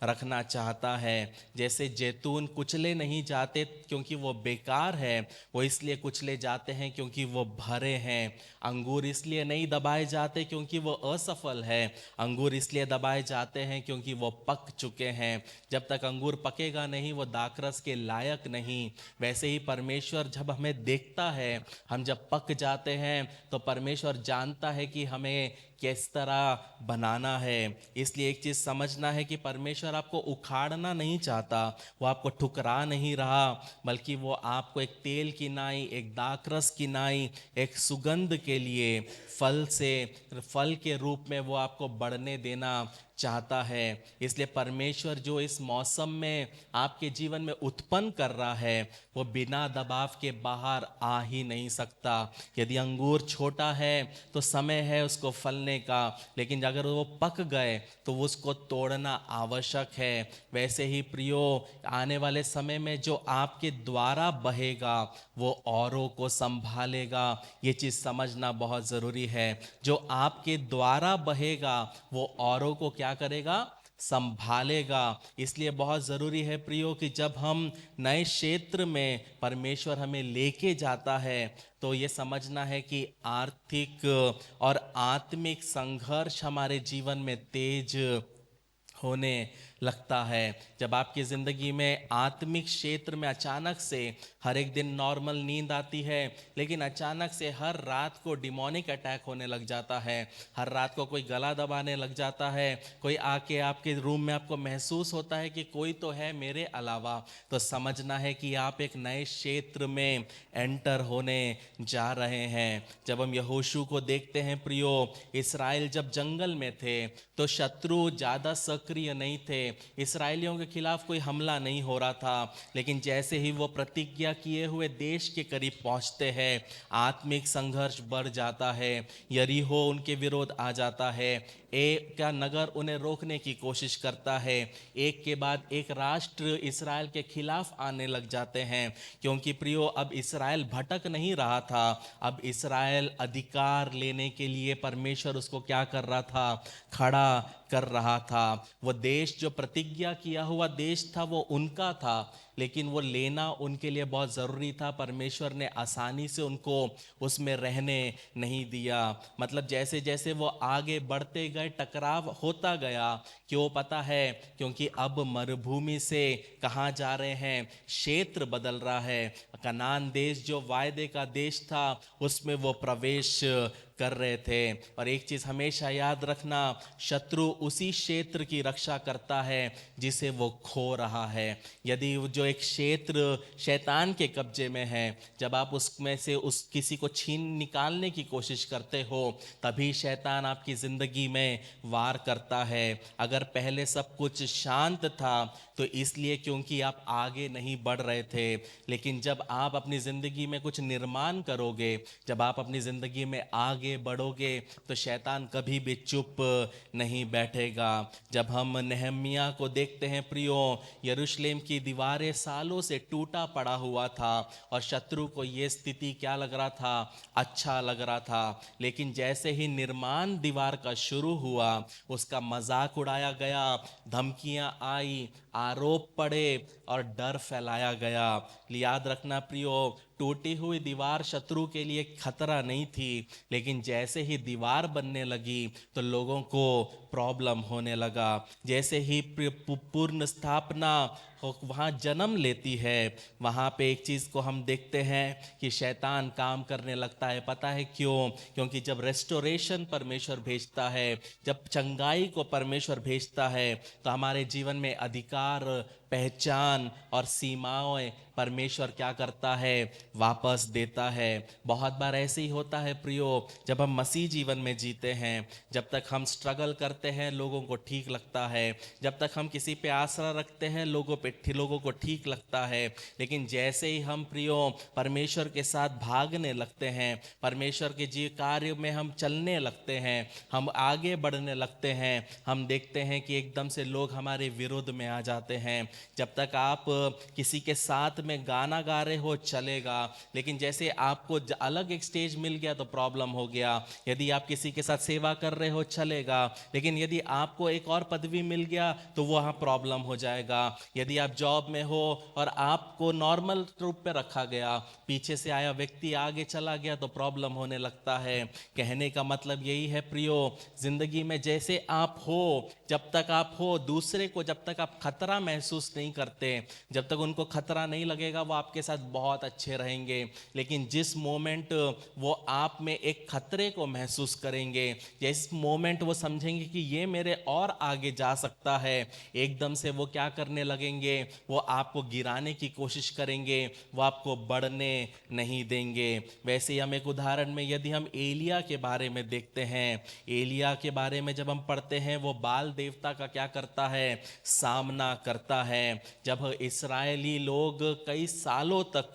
रखना चाहता है। जैसे जैतून कुचले नहीं जाते क्योंकि वो बेकार है, वो इसलिए कुचले जाते हैं क्योंकि वो भरे हैं। अंगूर इसलिए नहीं दबाए जाते क्योंकि वो असफल है, अंगूर इसलिए दबाए जाते हैं क्योंकि वो पक चुके हैं। जब तक अंगूर पकेगा नहीं वो दाखरस के लायक नहीं। वैसे ही परमेश्वर जब हमें देखता है, हम जब पक जाते हैं तो परमेश्वर जानता है कि हमें किस तरह बनाना है। इसलिए एक चीज़ समझना है कि परमेश्वर आपको उखाड़ना नहीं चाहता, वो आपको ठुकरा नहीं रहा, बल्कि वो आपको एक तेल की नाई, एक दाखरस की नाई, एक सुगंध के लिए फल के रूप में वो आपको बढ़ने देना चाहता है। इसलिए परमेश्वर जो इस मौसम में आपके जीवन में उत्पन्न कर रहा है वो बिना दबाव के बाहर आ ही नहीं सकता। यदि अंगूर छोटा है तो समय है उसको फलने का, लेकिन अगर वो पक गए तो उसको तोड़ना आवश्यक है। वैसे ही प्रियो आने वाले समय में जो आपके द्वारा बहेगा वो औरों को संभालेगा, ये चीज़ समझना बहुत ज़रूरी है। जो आपके द्वारा बहेगा वो औरों को क्या करेगा, संभालेगा। इसलिए बहुत ज़रूरी है प्रियो कि जब हम नए क्षेत्र में परमेश्वर हमें लेके जाता है तो ये समझना है कि आर्थिक और आत्मिक संघर्ष हमारे जीवन में तेज होने लगता है। जब आपकी ज़िंदगी में आत्मिक क्षेत्र में अचानक से हर एक दिन नॉर्मल नींद आती है, लेकिन अचानक से हर रात को डिमोनिक अटैक होने लग जाता है, हर रात को कोई गला दबाने लग जाता है, कोई आके आपके रूम में आपको महसूस होता है कि कोई तो है मेरे अलावा, तो समझना है कि आप एक नए क्षेत्र में एंटर होने जा रहे हैं। जब हम यहोशू को देखते हैं प्रियो, इस्राएल जब जंगल में थे तो शत्रु ज़्यादा सक्रिय नहीं थे, इसराइलियों के खिलाफ कोई हमला नहीं हो रहा था, लेकिन जैसे ही वो प्रतिज्ञा किए हुए देश के करीब पहुंचते हैं, आत्मिक संघर्ष बढ़ जाता है। यरीहो उनके विरोध आ जाता है, एक का नगर उन्हें रोकने की कोशिश करता है, एक के बाद एक राष्ट्र इसराइल के खिलाफ आने लग जाते हैं। क्योंकि प्रियो, अब इसराइल भटक नहीं रहा था, अब इसराइल अधिकार लेने के लिए परमेश्वर उसको क्या कर रहा था, खड़ा कर रहा था। वो देश जो प्रतिज्ञा किया हुआ देश था वो उनका था, लेकिन वो लेना उनके लिए बहुत ज़रूरी था। परमेश्वर ने आसानी से उनको उसमें रहने नहीं दिया। मतलब जैसे जैसे वो आगे बढ़ते गए टकराव होता गया। क्यों पता है? क्योंकि अब मरुभूमि से कहाँ जा रहे हैं, क्षेत्र बदल रहा है। कनान देश जो वायदे का देश था उसमें वो प्रवेश कर रहे थे। और एक चीज़ हमेशा याद रखना, शत्रु उसी क्षेत्र की रक्षा करता है जिसे वो खो रहा है। यदि जो एक क्षेत्र शैतान के कब्जे में है, जब आप उसमें से उस किसी को छीन निकालने की कोशिश करते हो, तभी शैतान आपकी ज़िंदगी में वार करता है। अगर पहले सब कुछ शांत था तो इसलिए क्योंकि आप आगे नहीं बढ़ रहे थे, लेकिन जब आप अपनी ज़िंदगी में कुछ निर्माण करोगे, जब आप अपनी ज़िंदगी में आगे बढ़ोगे, तो शैतान कभी भी चुप नहीं बैठेगा। जब हम नेहमिया को देखते हैं प्रियो, यरूशलेम की दीवारें सालों से टूटा पड़ा हुआ था और शत्रु को ये स्थिति क्या लग रहा था, अच्छा लग रहा था। लेकिन जैसे ही निर्माण दीवार का शुरू हुआ, उसका मजाक उड़ाया गया, धमकियां आई, आरोप पड़े और डर फैलाया गया। याद रखना प्रियो, टूटी हुई दीवार शत्रु के लिए खतरा नहीं थी, लेकिन जैसे ही दीवार बनने लगी तो लोगों को प्रॉब्लम होने लगा। जैसे ही पूर्ण स्थापना वहाँ जन्म लेती है, वहाँ पे एक चीज़ को हम देखते हैं कि शैतान काम करने लगता है। पता है क्यों? क्योंकि जब रेस्टोरेशन परमेश्वर भेजता है, जब चंगाई को परमेश्वर भेजता है, तो हमारे जीवन में अधिकार, पहचान और सीमाएं परमेश्वर क्या करता है, वापस देता है। बहुत बार ऐसे ही होता है प्रियो, जब हम मसीह जीवन में जीते हैं, जब तक हम स्ट्रगल करते हैं लोगों को ठीक लगता है, जब तक हम किसी पे आसरा रखते हैं लोगों को ठीक लगता है। लेकिन जैसे ही हम प्रियो परमेश्वर के साथ भागने लगते हैं, परमेश्वर के जी कार्य में हम चलने लगते हैं, हम आगे बढ़ने लगते हैं, हम देखते हैं कि एकदम से लोग हमारे विरोध में आ जाते हैं। जब तक आप किसी के साथ में गाना गा रहे हो चलेगा, लेकिन जैसे आपको अलग एक स्टेज मिल गया तो प्रॉब्लम हो गया। यदि आप किसी के साथ सेवा कर रहे हो चलेगा, लेकिन यदि आपको एक और पदवी मिल गया तो वहाँ प्रॉब्लम हो जाएगा। यदि आप जॉब में हो और आपको नॉर्मल रूप पे रखा गया, पीछे से आया व्यक्ति आगे चला गया तो प्रॉब्लम होने लगता है। कहने का मतलब यही है प्रियो, जिंदगी में जैसे आप हो, जब तक आप हो, दूसरे को जब तक आप खतरा महसूस नहीं करते, जब तक उनको खतरा नहीं लगेगा, वो आपके साथ बहुत अच्छे रहेंगे। लेकिन जिस मोमेंट वो आप में एक खतरे को महसूस करेंगे, जिस मोमेंट वो समझेंगे कि ये मेरे और आगे जा सकता है, एकदम से वो क्या करने लगेंगे, वो आपको गिराने की कोशिश करेंगे, वो आपको बढ़ने नहीं देंगे। वैसे ही हम एक उदाहरण में यदि हम एलिया के बारे में देखते हैं, एलिया के बारे में जब हम पढ़ते हैं, वो बाल देवता का क्या करता है, सामना करता है। जब इस्राएली लोग कई सालों तक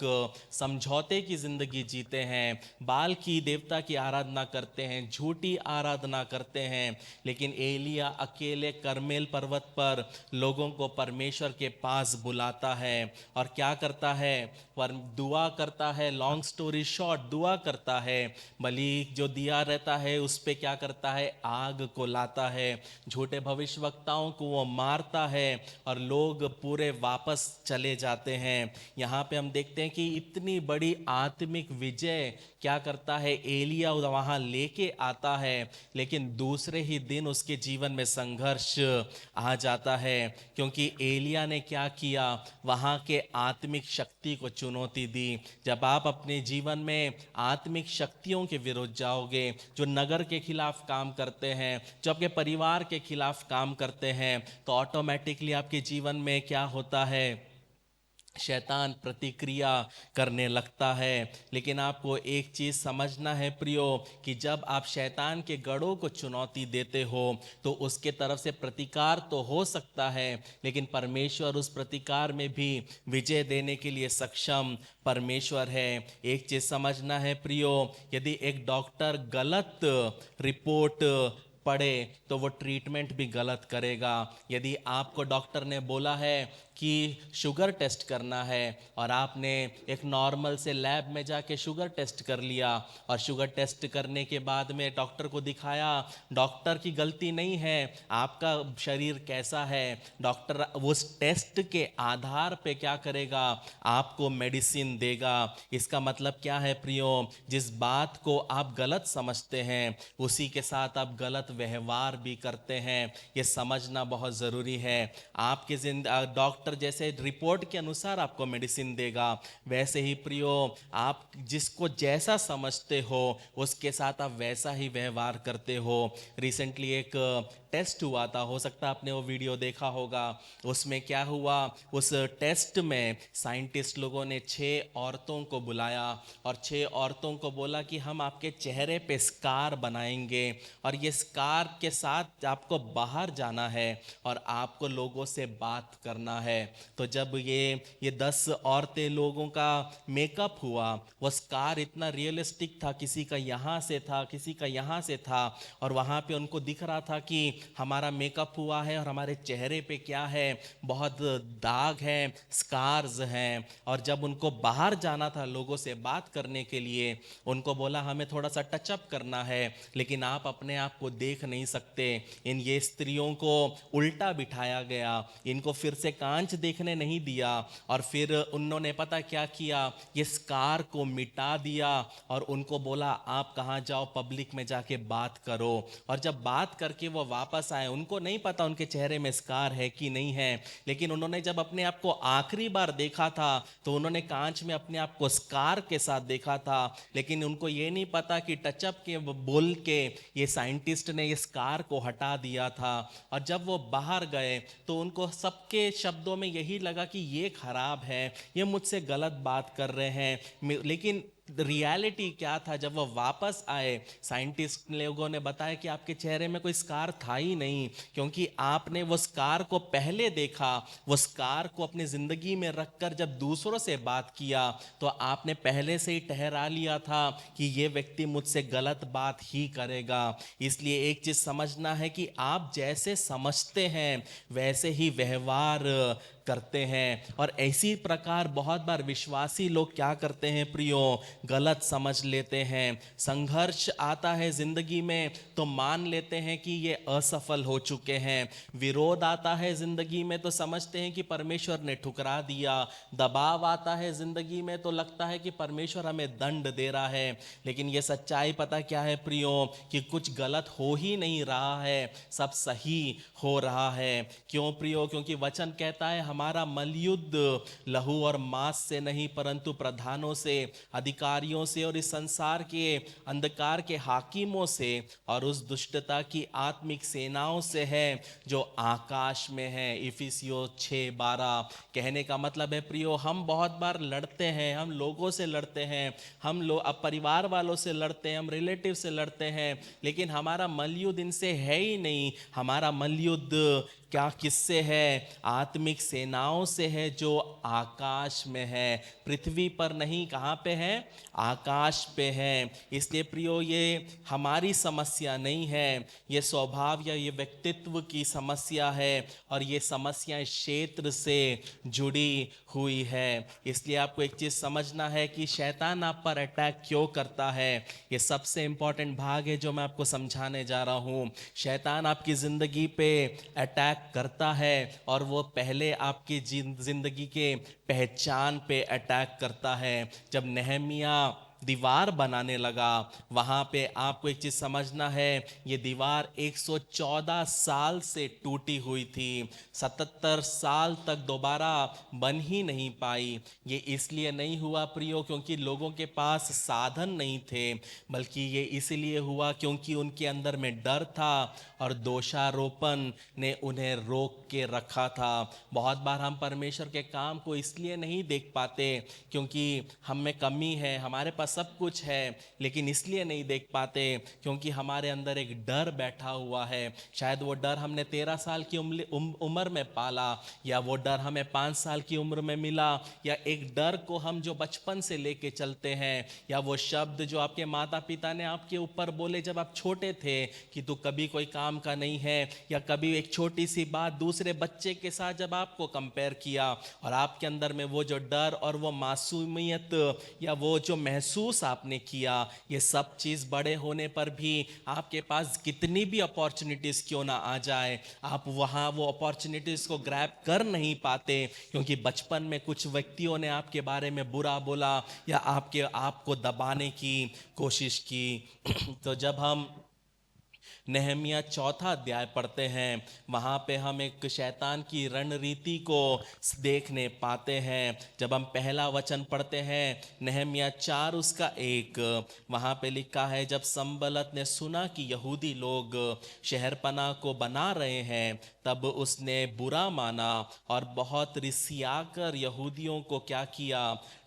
समझौते की जिंदगी जीते हैं, बाल की देवता की आराधना करते हैं, झूठी आराधना करते हैं, लेकिन एलिया अकेले करमेल पर्वत पर लोगों को परमेश्वर के पास बुलाता है और क्या करता है, पर दुआ करता है। लॉन्ग स्टोरी शॉर्ट, दुआ करता है, बलि जो दिया रहता है उस पे क्या करता है, आग को लाता है, झूठे भविष्यवक्ताओं को वो मारता है और लोग पूरे वापस चले जाते हैं। यहाँ पे हम देखते हैं कि इतनी बड़ी आत्मिक विजय क्या करता है, एलिया वहाँ लेके आता है, लेकिन दूसरे ही दिन उसके जीवन में संघर्ष आ जाता है। क्योंकि एलिया ने क्या किया, वहाँ के आत्मिक शक्ति को चुनौती दी। जब आप अपने जीवन में आत्मिक शक्तियों के विरुद्ध जाओगे, जो नगर के खिलाफ काम करते हैं, जो आपके परिवार के खिलाफ काम करते हैं, तो ऑटोमेटिकली आपके जीवन में क्या होता है, शैतान प्रतिक्रिया करने लगता है। लेकिन आपको एक चीज़ समझना है प्रियो, कि जब आप शैतान के गढ़ों को चुनौती देते हो तो उसके तरफ से प्रतिकार तो हो सकता है, लेकिन परमेश्वर उस प्रतिकार में भी विजय देने के लिए सक्षम परमेश्वर है। एक चीज़ समझना है प्रियो, यदि एक डॉक्टर गलत रिपोर्ट पड़े तो वो ट्रीटमेंट भी गलत करेगा। यदि आपको डॉक्टर ने बोला है कि शुगर टेस्ट करना है और आपने एक नॉर्मल से लैब में जाके शुगर टेस्ट कर लिया और शुगर टेस्ट करने के बाद में डॉक्टर को दिखाया, डॉक्टर की गलती नहीं है, आपका शरीर कैसा है, डॉक्टर उस टेस्ट के आधार पे क्या करेगा, आपको मेडिसिन देगा। इसका मतलब क्या है प्रियो, जिस बात को आप गलत समझते हैं उसी के साथ आप गलत व्यवहार भी करते हैं। ये समझना बहुत ज़रूरी है। आपके डॉक्टर जैसे रिपोर्ट के अनुसार आपको मेडिसिन देगा, वैसे ही प्रियो आप जिसको जैसा समझते हो उसके साथ आप वैसा ही व्यवहार करते हो। रिसेंटली एक टेस्ट हुआ था, हो सकता है आपने वो वीडियो देखा होगा। उसमें क्या हुआ, उस टेस्ट में साइंटिस्ट लोगों ने 6 औरतों को बुलाया और 6 औरतों को बोला कि हम आपके चेहरे पे स्कार बनाएंगे और ये स्कार के साथ आपको बाहर जाना है और आपको लोगों से बात करना है। तो जब ये 10 औरतें लोगों का मेकअप हुआ, वो स्कार इतना रियलिस्टिक था, किसी का यहाँ से था, किसी का यहाँ से था, और वहाँ पे उनको दिख रहा था कि हमारा मेकअप हुआ है और हमारे चेहरे पे क्या है, बहुत दाग हैं, स्कार्स हैं। और जब उनको बाहर जाना था लोगों से बात करने के लिए, उनको बोला हमें थोड़ा सा टचअप करना है, लेकिन आप अपने आप को देख नहीं सकते। ये स्त्रियों को उल्टा बिठाया गया, इनको फिर से कांच देखने नहीं दिया, और फिर उन्होंने पता क्या किया, ये स्कार को मिटा दिया और उनको बोला आप कहाँ जाओ, पब्लिक में जाके बात करो। और जब बात करके वो वापस आए, उनको नहीं पता उनके चेहरे में स्कार है कि नहीं है, लेकिन उन्होंने जब अपने आप को आखिरी बार देखा था तो उन्होंने कांच में अपने आप को स्कार के साथ देखा था। लेकिन उनको ये नहीं पता कि टचअप के बोल के ये साइंटिस्ट ने ये स्कार को हटा दिया था। और जब वो बाहर गए तो उनको सबके शब्दों में यही लगा कि ये खराब है, ये मुझसे गलत बात कर रहे हैं। लेकिन रियलिटी क्या था, जब वो वापस आए साइंटिस्ट लोगों ने बताया कि आपके चेहरे में कोई स्कार था ही नहीं, क्योंकि आपने वो स्कार को पहले देखा, वो स्कार को अपनी ज़िंदगी में रखकर जब दूसरों से बात किया तो आपने पहले से ही ठहरा लिया था कि ये व्यक्ति मुझसे गलत बात ही करेगा। इसलिए एक चीज़ समझना है कि आप जैसे समझते हैं वैसे ही व्यवहार करते हैं। और इसी प्रकार बहुत बार विश्वासी लोग क्या करते हैं प्रियो, गलत समझ लेते हैं। संघर्ष आता है जिंदगी में तो मान लेते हैं कि ये असफल हो चुके हैं, विरोध आता है जिंदगी में तो समझते हैं कि परमेश्वर ने ठुकरा दिया, दबाव आता है जिंदगी में तो लगता है कि परमेश्वर हमें दंड दे रहा है। लेकिन ये सच्चाई पता क्या है प्रियो, कि कुछ गलत हो ही नहीं रहा है, सब सही हो रहा है। क्यों प्रियो? क्योंकि वचन कहता है हमारा मलयुद्ध लहू और मांस से नहीं परंतु प्रधानों से, अधिकारियों से और इस संसार के अंधकार के हाकिमों से और उस दुष्टता की आत्मिक सेनाओं से है जो आकाश में है। इफिसियों 6:12। कहने का मतलब है प्रियो, हम बहुत बार लड़ते हैं, हम लोगों से लड़ते हैं, हम लोग परिवार वालों से लड़ते हैं, हम रिलेटिव से लड़ते हैं, लेकिन हमारा मलयुद्ध इनसे है ही नहीं। हमारा मलयुद्ध क्या किससे है? आत्मिक सेनाओं से है जो आकाश में है, पृथ्वी पर नहीं। कहाँ पे है? आकाश पे है। इसलिए प्रियो, ये हमारी समस्या नहीं है, ये स्वभाव या ये व्यक्तित्व की समस्या है और ये समस्या इस क्षेत्र से जुड़ी हुई है। इसलिए आपको एक चीज़ समझना है कि शैतान आप पर अटैक क्यों करता है। ये सबसे इंपॉर्टेंट भाग है जो मैं आपको समझाने जा रहा हूँ। शैतान आपकी ज़िंदगी पे अटैक करता है और वो पहले आपकी जिंदगी के पहचान पे अटैक करता है। जब नहमिया दीवार बनाने लगा। वहाँ पे आपको एक चीज़ समझना है, ये दीवार 114 साल से टूटी हुई थी, 77 साल तक दोबारा बन ही नहीं पाई। ये इसलिए नहीं हुआ प्रियो क्योंकि लोगों के पास साधन नहीं थे, बल्कि ये इसलिए हुआ क्योंकि उनके अंदर में डर था और दोषारोपण ने उन्हें रोक के रखा था। बहुत बार हम परमेश्वर के काम को इसलिए नहीं देख पाते क्योंकि हम में कमी है, हमारे पास सब कुछ है, लेकिन इसलिए नहीं देख पाते क्योंकि हमारे अंदर एक डर बैठा हुआ है। शायद वो डर हमने 13 साल की उम्र में पाला, या वो डर हमें 5 साल की उम्र में मिला, या एक डर को हम जो बचपन से लेके चलते हैं, या वो शब्द जो आपके माता पिता ने आपके ऊपर बोले जब आप छोटे थे कि तू कभी कोई काम का नहीं है, या कभी एक छोटी सी बात दूसरे बच्चे के साथ जब आपको कंपेयर किया और आपके अंदर में वो जो डर और वो मासूमियत या वो जो महसूस आपने किया, ये सब चीज़ बड़े होने पर भी आपके पास कितनी भी अपॉर्चुनिटीज़ क्यों ना आ जाए, आप वहाँ वो अपॉर्चुनिटीज़ को ग्रैब कर नहीं पाते क्योंकि बचपन में कुछ व्यक्तियों ने आपके बारे में बुरा बोला या आपको दबाने की कोशिश की। तो जब हम नेहमिया 4 अध्याय पढ़ते हैं, वहाँ पे हम एक शैतान की रणनीति को देखने पाते हैं। जब हम पहला वचन पढ़ते हैं नेहमिया 4 उसका 1, वहाँ पे लिखा है, जब संबलत ने सुना कि यहूदी लोग शहरपनाह को बना रहे हैं, तब उसने बुरा माना और बहुत रिसियाकर यहूदियों को क्या किया,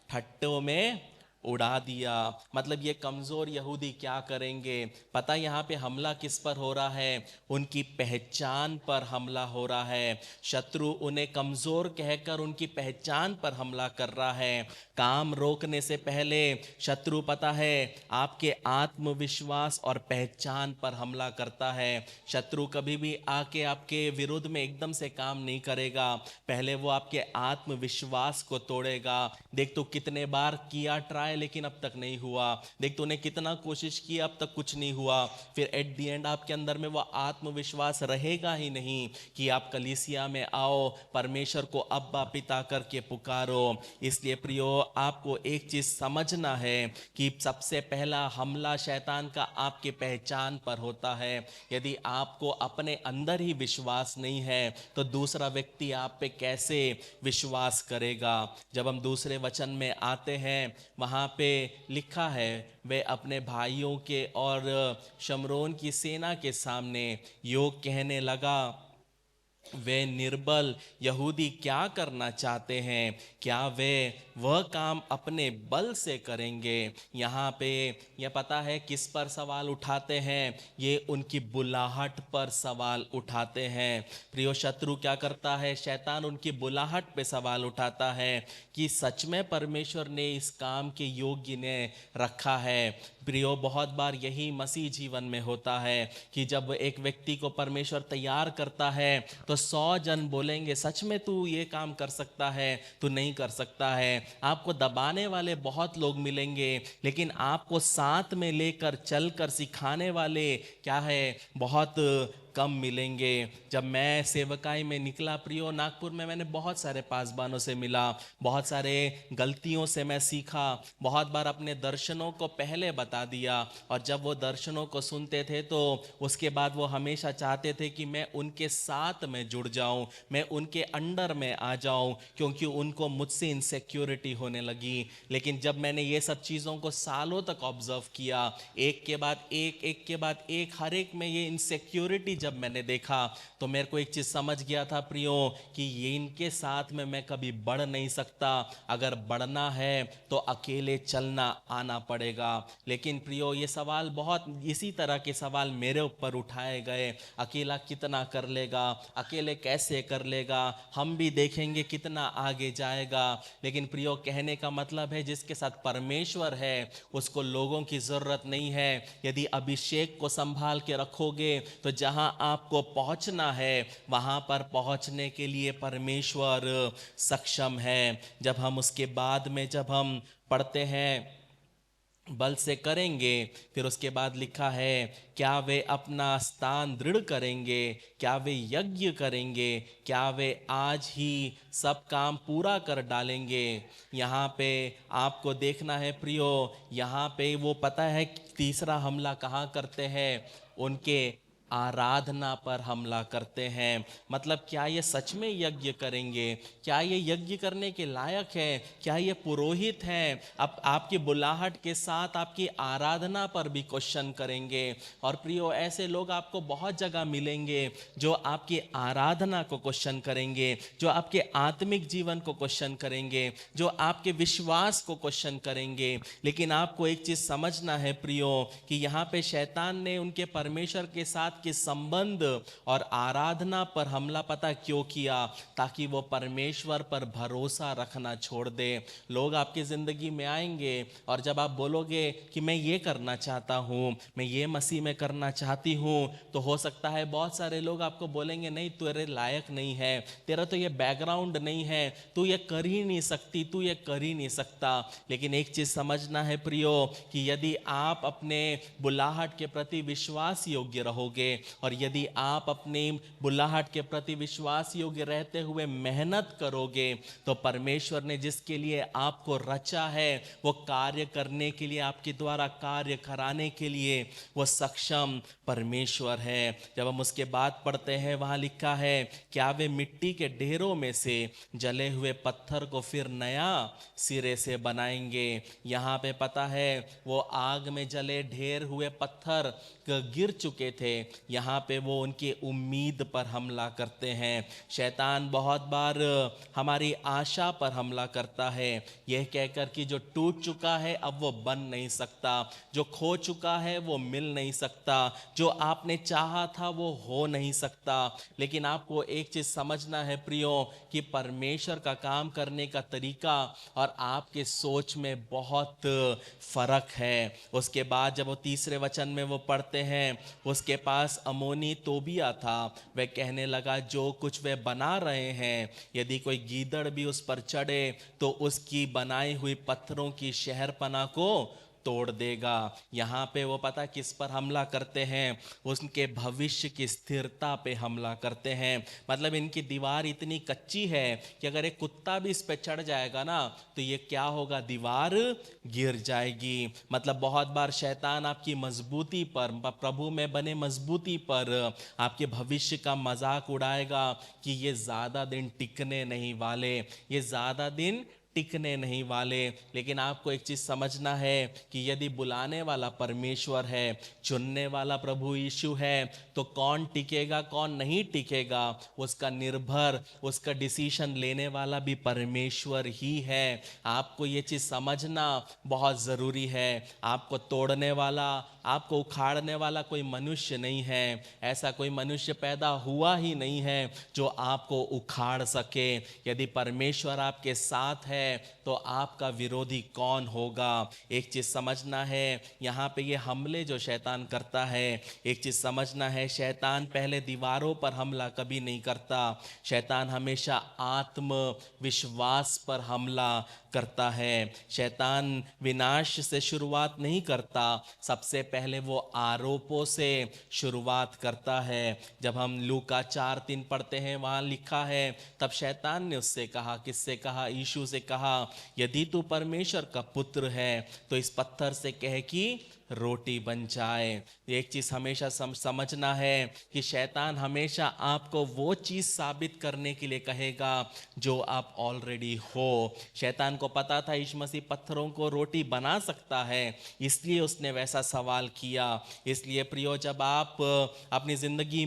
ठट्टों में उड़ा दिया। मतलब ये कमज़ोर यहूदी क्या करेंगे? पता यहाँ पे हमला किस पर हो रहा है? उनकी पहचान पर हमला हो रहा है। शत्रु उन्हें कमज़ोर कहकर उनकी पहचान पर हमला कर रहा है। काम रोकने से पहले शत्रु पता है आपके आत्मविश्वास और पहचान पर हमला करता है। शत्रु कभी भी आके आपके विरुद्ध में एकदम से काम नहीं करेगा, पहले वो आपके आत्मविश्वास को तोड़ेगा। देख तो कितने बार किया ट्राई लेकिन अब तक नहीं हुआ, देख तूने कितना कोशिश की अब तक कुछ नहीं हुआ। फिर एट द एंड आपके अंदर में वो आत्मविश्वास रहेगा ही नहीं कि आप कलीसिया में आओ, परमेश्वर को अब्बा पिता करके पुकारो। इसलिए प्रियो, आपको एक चीज समझना है कि सबसे पहला हमला शैतान का आपके पहचान पर होता है। यदि आपको अपने अंदर ही विश्वास नहीं है तो दूसरा व्यक्ति आप पे कैसे विश्वास करेगा? जब हम दूसरे वचन में आते हैं, वहाँ पे लिखा है, वे अपने भाइयों के और शमरोन की सेना के सामने योग कहने लगा, वे निर्बल यहूदी क्या करना चाहते हैं? क्या वे वह काम अपने बल से करेंगे? यहाँ पे यह पता है किस पर सवाल उठाते हैं? ये उनकी बुलाहट पर सवाल उठाते हैं। प्रियो, शत्रु क्या करता है? शैतान उनकी बुलाहट पे सवाल उठाता है कि सच में परमेश्वर ने इस काम के योग्य ने रखा है। प्रियो, बहुत बार यही मसीह जीवन में होता है कि जब एक व्यक्ति को परमेश्वर तैयार करता है तो 100 जन बोलेंगे सच में तू ये काम कर सकता है, तू नहीं कर सकता है। आपको दबाने वाले बहुत लोग मिलेंगे, लेकिन आपको साथ में लेकर चलकर सिखाने वाले क्या है, बहुत कम मिलेंगे। जब मैं सेवकाई में निकला प्रियो, नागपुर में मैंने बहुत सारे पासबानों से मिला, बहुत सारे गलतियों से मैं सीखा। बहुत बार अपने दर्शनों को पहले बता दिया और जब वो दर्शनों को सुनते थे तो उसके बाद वो हमेशा चाहते थे कि मैं उनके साथ में जुड़ जाऊं, मैं उनके अंडर में आ जाऊं, क्योंकि उनको मुझसे इनसिक्योरिटी होने लगी। लेकिन जब मैंने ये सब चीज़ों को सालों तक ऑब्जर्व किया, एक के बाद एक हर एक में ये इनसिक्योरिटी जब मैंने देखा तो मेरे को एक चीज समझ गया था प्रियो कि ये इनके साथ में मैं कभी बढ़ नहीं सकता। अगर बढ़ना है तो अकेले चलना आना पड़ेगा। लेकिन प्रियो, ये सवाल बहुत इसी तरह के सवाल मेरे ऊपर उठाए गए। अकेला कितना कर लेगा, अकेले कैसे कर लेगा, हम भी देखेंगे कितना आगे जाएगा। लेकिन प्रियो, कहने का मतलब है जिसके साथ परमेश्वर है उसको लोगों की जरूरत नहीं है। यदि अभिषेक को संभाल के रखोगे तो जहां आपको पहुंचना है वहां पर पहुंचने के लिए परमेश्वर सक्षम है। जब हम उसके बाद में जब हम पढ़ते हैं बल से करेंगे। फिर उसके बाद लिखा है, क्या वे अपना स्थान दृढ़ करेंगे, क्या वे यज्ञ करेंगे, क्या वे आज ही सब काम पूरा कर डालेंगे। यहाँ पे आपको देखना है प्रियो, यहाँ पे वो पता है तीसरा हमला कहाँ करते हैं, उनके आराधना पर हमला करते हैं। मतलब क्या ये सच में यज्ञ करेंगे, क्या ये यज्ञ करने के लायक है, क्या ये पुरोहित हैं। अब आपकी बुलाहट के साथ आपकी आराधना पर भी क्वेश्चन करेंगे। और प्रियो ऐसे लोग आपको बहुत जगह मिलेंगे जो आपकी आराधना को क्वेश्चन करेंगे, जो आपके आत्मिक जीवन को क्वेश्चन करेंगे, जो आपके विश्वास को क्वेश्चन करेंगे। लेकिन आपको एक चीज समझना है प्रियो कि यहाँ पे शैतान ने उनके परमेश्वर के साथ के संबंध और आराधना पर हमला पता क्यों किया, ताकि वो परमेश्वर पर भरोसा रखना छोड़ दे। लोग आपकी जिंदगी में आएंगे और जब आप बोलोगे कि मैं ये करना चाहता हूँ, मैं ये मसीह में करना चाहती हूँ, तो हो सकता है बहुत सारे लोग आपको बोलेंगे नहीं तेरे लायक नहीं है, तेरा तो ये बैकग्राउंड नहीं है, तू ये कर ही नहीं सकती, तू ये कर ही नहीं सकता। लेकिन एक चीज समझना है प्रियो कि यदि आप अपने बुलाहट के प्रति विश्वास योग्य रहोगे और यदि आप अपने बुलाहट के प्रति विश्वास योग्य रहते हुए मेहनत करोगे, तो परमेश्वर ने जिसके लिए आपको रचा है वो कार्य करने के लिए, आपके द्वारा कार्य कराने के लिए वो सक्षम परमेश्वर है। जब हम उसके बाद पढ़ते हैं, वहां लिखा है, क्या वे मिट्टी के ढेरों में से जले हुए पत्थर को फिर नया सिरे से बनाएंगे। यहाँ पे पता है वो आग में जले ढेर हुए पत्थर गिर चुके थे, यहाँ पे वो उनकी उम्मीद पर हमला करते हैं। शैतान बहुत बार हमारी आशा पर हमला करता है, यह कहकर कि जो टूट चुका है अब वो बन नहीं सकता, जो खो चुका है वो मिल नहीं सकता, जो आपने चाहा था वो हो नहीं सकता। लेकिन आपको एक चीज समझना है प्रियो कि परमेश्वर का काम करने का तरीका और आपके सोच में बहुत फर्क है। उसके बाद जब वो तीसरे वचन में वो पढ़ते हैं, उसके पास अमोनी तोबिया था, वह कहने लगा जो कुछ वे बना रहे हैं, यदि कोई गीदड़ भी उस पर चढ़े तो उसकी बनाई हुई पत्थरों की शहरपनाह को तोड़ देगा। यहाँ पे वो पता किस पर हमला करते हैं, उनके भविष्य की स्थिरता पे हमला करते हैं। मतलब इनकी दीवार इतनी कच्ची है कि अगर एक कुत्ता भी इस पे चढ़ जाएगा ना तो ये क्या होगा, दीवार गिर जाएगी। मतलब बहुत बार शैतान आपकी मजबूती पर, प्रभु में बने मजबूती पर आपके भविष्य का मजाक उड़ाएगा कि ये ज्यादा दिन टिकने नहीं वाले, ये ज्यादा दिन टिकने नहीं वाले। लेकिन आपको एक चीज समझना है कि यदि बुलाने वाला परमेश्वर है, चुनने वाला प्रभु यीशु है, तो कौन टिकेगा कौन नहीं टिकेगा उसका निर्भर, उसका डिसीजन लेने वाला भी परमेश्वर ही है। आपको ये चीज समझना बहुत जरूरी है। आपको तोड़ने वाला, आपको उखाड़ने वाला कोई मनुष्य नहीं है। ऐसा कोई मनुष्य पैदा हुआ ही नहीं है जो आपको उखाड़ सके। यदि परमेश्वर आपके साथ है तो आपका विरोधी कौन होगा। एक चीज समझना है, यहाँ पे ये हमले जो शैतान करता है, एक चीज समझना है, शैतान पहले दीवारों पर हमला कभी नहीं करता, शैतान हमेशा आत्मविश्वास पर हमला करता है। शैतान विनाश से शुरुआत नहीं करता, सबसे पहले वो आरोपों से शुरुआत करता है। जब हम लूका 4:3 पढ़ते हैं, वहां लिखा है, तब शैतान ने उससे कहा, किससे कहा, यीशु से कहा, यदि तू परमेश्वर का पुत्र है तो इस पत्थर से कह कि रोटी बन जाए। एक चीज हमेशा समझना है कि शैतान हमेशा आपको वो चीज साबित करने के लिए कहेगा जो आप ऑलरेडी हो। शैतान को पता था यीशु मसीह पत्थरों को रोटी बना सकता है, इसलिए उसने वैसा सवाल किया। इसलिए प्रियो, जब आप अपनी जिंदगी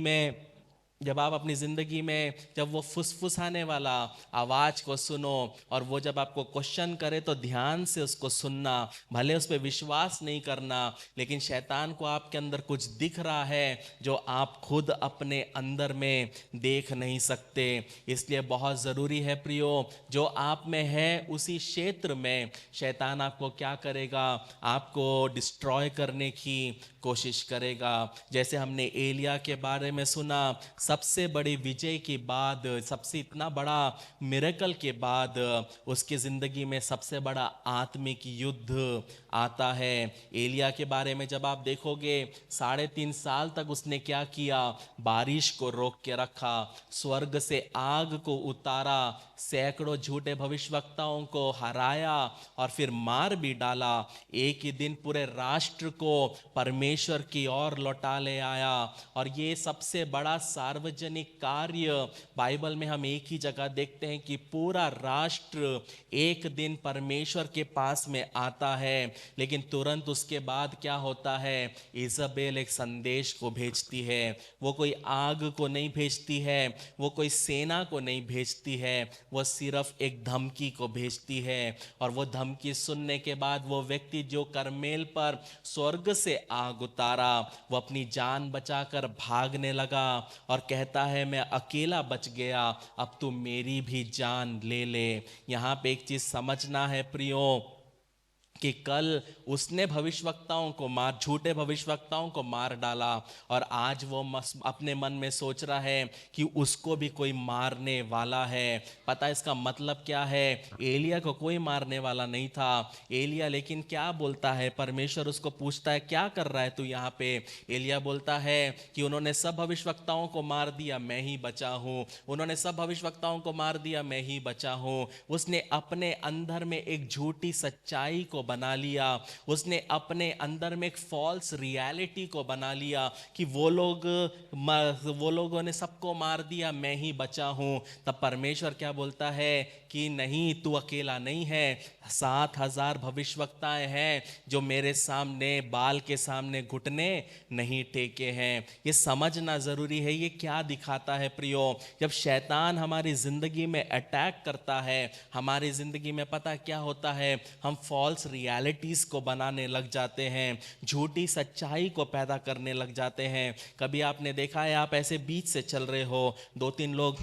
में जब वो फुसफुसाने वाला आवाज को सुनो और वो जब आपको क्वेश्चन करे तो ध्यान से उसको सुनना, भले उस पर विश्वास नहीं करना, लेकिन शैतान को आपके अंदर कुछ दिख रहा है जो आप खुद अपने अंदर में देख नहीं सकते। इसलिए बहुत ज़रूरी है प्रियो, जो आप में है उसी क्षेत्र में शैतान आपको क्या करेगा, आपको डिस्ट्रॉय करने की कोशिश करेगा। जैसे हमने एलिया के बारे में सुना, सबसे बड़ी विजय के बाद, सबसे इतना बड़ा मिरेकल के बाद उसकी ज़िंदगी में सबसे बड़ा आत्मिक युद्ध आता है। एलिया के बारे में जब आप देखोगे, 3.5 साल तक उसने क्या किया, बारिश को रोक के रखा, स्वर्ग से आग को उतारा, सैकड़ों झूठे भविष्यवक्ताओं को हराया और फिर मार भी डाला। एक ही दिन पूरे राष्ट्र को परमेश्वर की ओर लौटा ले आया। और ये सबसे बड़ा सार्वजनिक कार्य बाइबल में हम एक ही जगह देखते हैं कि पूरा राष्ट्र एक दिन परमेश्वर के पास में आता है। लेकिन तुरंत उसके बाद क्या होता है, इज़ाबेल एक संदेश को भेजती है। वो कोई आग को नहीं भेजती है, वो कोई सेना को नहीं भेजती है, वो सिर्फ एक धमकी को भेजती है। और वो धमकी सुनने के बाद वो व्यक्ति जो करमेल पर स्वर्ग से आग उतारा, वो अपनी जान बचाकर भागने लगा और कहता है मैं अकेला बच गया, अब तू मेरी भी जान ले ले। यहाँ पे एक चीज समझना है प्रियो, कि कल उसने भविष्यवक्ताओं को झूठे भविष्यवक्ताओं को मार डाला और आज वो अपने मन में सोच रहा है कि उसको भी कोई मारने वाला है। पता है इसका मतलब क्या है? एलिया को कोई मारने वाला नहीं था। एलिया लेकिन क्या बोलता है, परमेश्वर उसको पूछता है क्या कर रहा है तू यहाँ पे? एलिया बोलता है कि उन्होंने सब भविष्यवक्ताओं को मार दिया, मैं ही बचा हूँ। उन्होंने सब भविष्यवक्ताओं को मार दिया, मैं ही बचा हूँ। उसने अपने अंदर में एक झूठी सच्चाई को बना लिया, उसने अपने अंदर में एक फॉल्स रियलिटी को बना लिया कि वो लोगों ने सबको मार दिया, मैं ही बचा हूं। तब परमेश्वर क्या बोलता है कि नहीं, तू अकेला नहीं है, 7,000 भविष्यवक्ताएं हैं जो मेरे सामने, बाल के सामने घुटने नहीं टेके हैं। ये समझना जरूरी है। ये क्या दिखाता है प्रियो? जब शैतान हमारी जिंदगी में अटैक करता है, हमारी जिंदगी में पता क्या होता है, हम फॉल्स रियलिटीज को बनाने लग जाते हैं, झूठी सच्चाई को पैदा करने लग जाते हैं। कभी आपने देखा है, आप ऐसे बीच से चल रहे हो, 2-3 लोग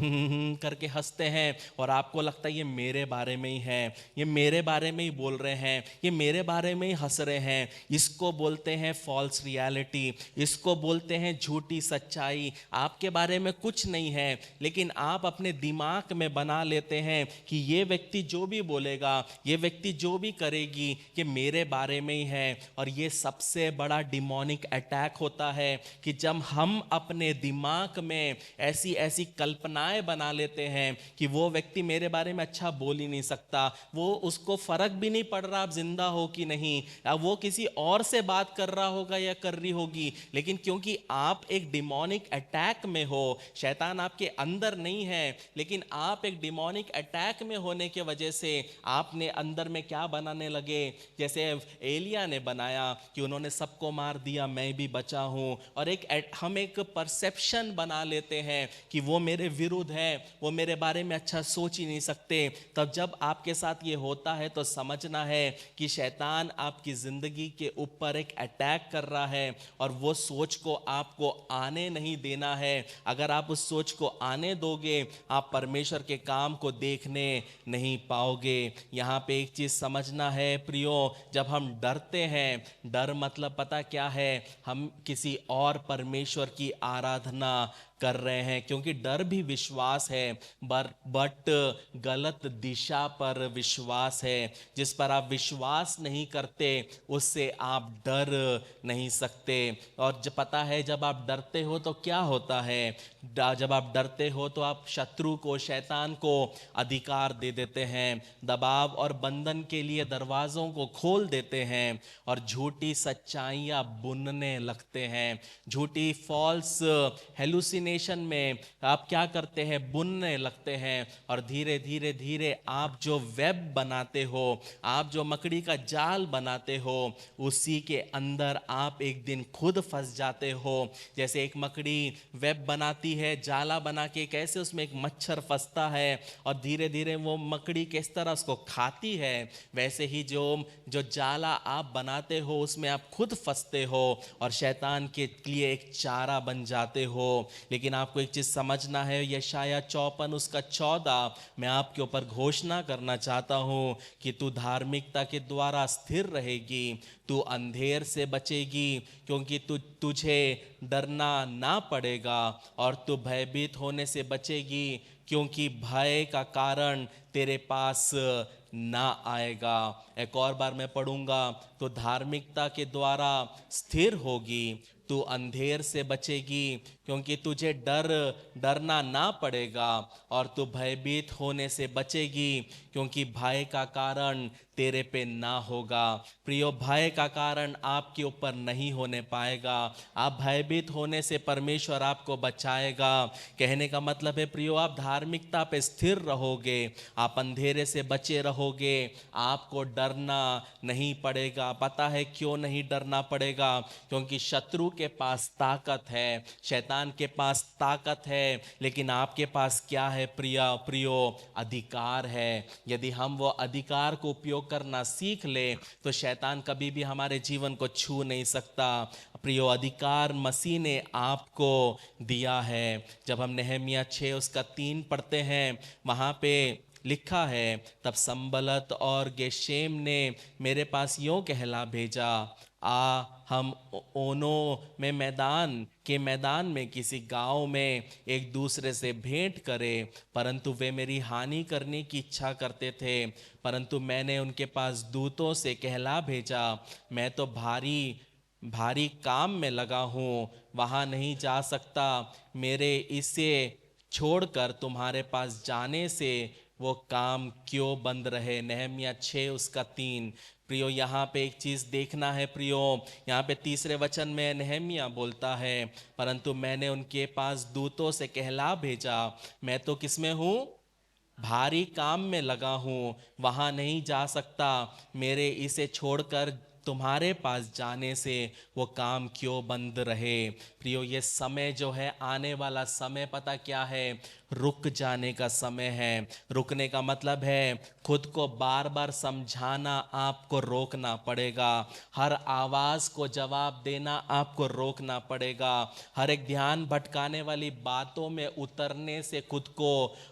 करके हंसते हैं और आपको लगता है ये मेरे बारे में ही है, ये मेरे बारे में ही बोल रहे हैं, ये मेरे बारे में ही हंस रहे हैं। इसको बोलते हैं फॉल्स रियलिटी, इसको बोलते हैं झूठी सच्चाई। आपके बारे में कुछ नहीं है, लेकिन आप अपने दिमाग में बना लेते हैं कि ये व्यक्ति जो भी बोलेगा, ये व्यक्ति जो भी करेगी, ये मेरे बारे में ही है। और ये सबसे बड़ा डिमोनिक अटैक होता है कि जब हम अपने दिमाग में ऐसी ऐसी कल्पनाएं बना लेते हैं कि वो व्यक्ति मेरे बारे में अच्छा बोल ही नहीं सकता, वो उसको फर्क भी नहीं पड़ रहा आप जिंदा हो कि नहीं, या वो किसी और से बात कर रहा होगा या कर रही होगी, लेकिन क्योंकि आप एक डिमोनिक अटैक में हो, शैतान आपके अंदर नहीं है, लेकिन आप एक डिमोनिक अटैक में होने की वजह से आपने अंदर में क्या बनाने लगे, जैसे एलिया ने बनाया कि उन्होंने सबको मार दिया, मैं भी बचा हूं। और हम एक परसेप्शन बना लेते हैं कि वो मेरे विरुद्ध है, वो मेरे बारे में अच्छा सोच ही नहीं सकते। तब जब आपके साथ ये होता है तो समझना है कि शैतान आपकी जिंदगी के ऊपर एक अटैक कर रहा है और वो सोच को आपको आने नहीं देना है। अगर आप उस सोच को आने दोगे, आप परमेश्वर के काम को देखने नहीं पाओगे। यहाँ पे एक चीज समझना है प्रियो, जब हम डरते हैं, डर मतलब पता क्या है, हम किसी और परमेश्वर की आराधना कर रहे हैं, क्योंकि डर भी विश्वास है, बट गलत दिशा पर विश्वास है। जिस पर आप विश्वास नहीं करते उससे आप डर नहीं सकते। और जब पता है, जब आप डरते हो तो क्या होता है, जब आप डरते हो तो आप शत्रु को, शैतान को अधिकार दे देते हैं, दबाव और बंधन के लिए दरवाजों को खोल देते हैं और झूठी सच्चाइयां बुनने लगते हैं। झूठी फॉल्स हेलुसिनेशन में आप क्या करते हैं, बुनने लगते हैं और धीरे धीरे धीरे आप जो वेब बनाते हो, आप जो मकड़ी का जाल बनाते हो, उसी के अंदर आप एक दिन खुद फंस जाते हो। जैसे एक मकड़ी वेब बनाती है, जाला बना के, कैसे उसमें एक मच्छर फंसता है और धीरे धीरे वो मकड़ी किस तरह उसको खाती है, वैसे ही जो जाला आप बनाते हो उसमें आप खुद फंसते हो और शैतान के लिए एक चारा बन जाते हो। लेकिन लेकिन आपको एक चीज़ समझना है, यशाया 54 उसका 14, मैं आपके ऊपर घोषणा करना चाहता हूँ कि तू धार्मिकता के द्वारा स्थिर रहेगी, तू अंधेर से बचेगी, क्योंकि तुझे डरना ना पड़ेगा, और तू भयभीत होने से बचेगी, क्योंकि भय का कारण तेरे पास ना आएगा। एक और बार मैं पढ़ूंगा, तो धार्मिकता के द्वारा स्थिर होगी, तू अंधेर से बचेगी, क्योंकि तुझे डरना ना पड़ेगा, और तू भयभीत होने से बचेगी, क्योंकि भय का कारण तेरे पे ना होगा। प्रियो, भय का कारण आपके ऊपर नहीं होने पाएगा। आप भयभीत होने से परमेश्वर आपको बचाएगा। कहने का मतलब है प्रियो, आप धार्मिकता पे स्थिर रहोगे, आप अंधेरे से बचे रहोगे, आपको डरना नहीं पड़ेगा। पता है क्यों नहीं डरना पड़ेगा? क्योंकि शत्रु के पास ताकत है, शैतान के पास ताकत है, लेकिन आपके पास क्या है प्रियो? अधिकार है। यदि हम वो अधिकार को उपयोग करना सीख ले तो शैतान कभी भी हमारे जीवन को छू नहीं सकता। प्रियो, अधिकार मसीह ने आपको दिया है। जब हम नहमिया 6 उसका 3 पढ़ते हैं, वहाँ पे लिखा है, तब संबलत और गेशेम ने मेरे पास यूँ कहला भेजा, हम ओनो में मैदान में किसी गांव में एक दूसरे से भेंट करें, परंतु वे मेरी हानि करने की इच्छा करते थे। परंतु मैंने उनके पास दूतों से कहला भेजा, मैं तो भारी काम में लगा हूँ, वहाँ नहीं जा सकता। मेरे इसे छोड़कर तुम्हारे पास जाने से वो काम क्यों बंद रहे। नहमिया 6 उसका 3। प्रियो, यहाँ पे एक चीज़ देखना है प्रियो, यहाँ पे 3रे वचन में नहमिया बोलता है, परंतु मैंने उनके पास दूतों से कहला भेजा, मैं तो किस में हूँ? भारी काम में लगा हूँ, वहाँ नहीं जा सकता। मेरे इसे छोड़कर तुम्हारे पास जाने से वो काम क्यों बंद रहे। प्रियो, ये समय जो है, आने वाला समय पता क्या है? रुक जाने का समय है। रुकने का मतलब है खुद को बार बार समझाना आपको रोकना पड़ेगा। हर आवाज़ को जवाब देना आपको रोकना पड़ेगा। हर एक ध्यान भटकाने वाली बातों में उतरने से खुद को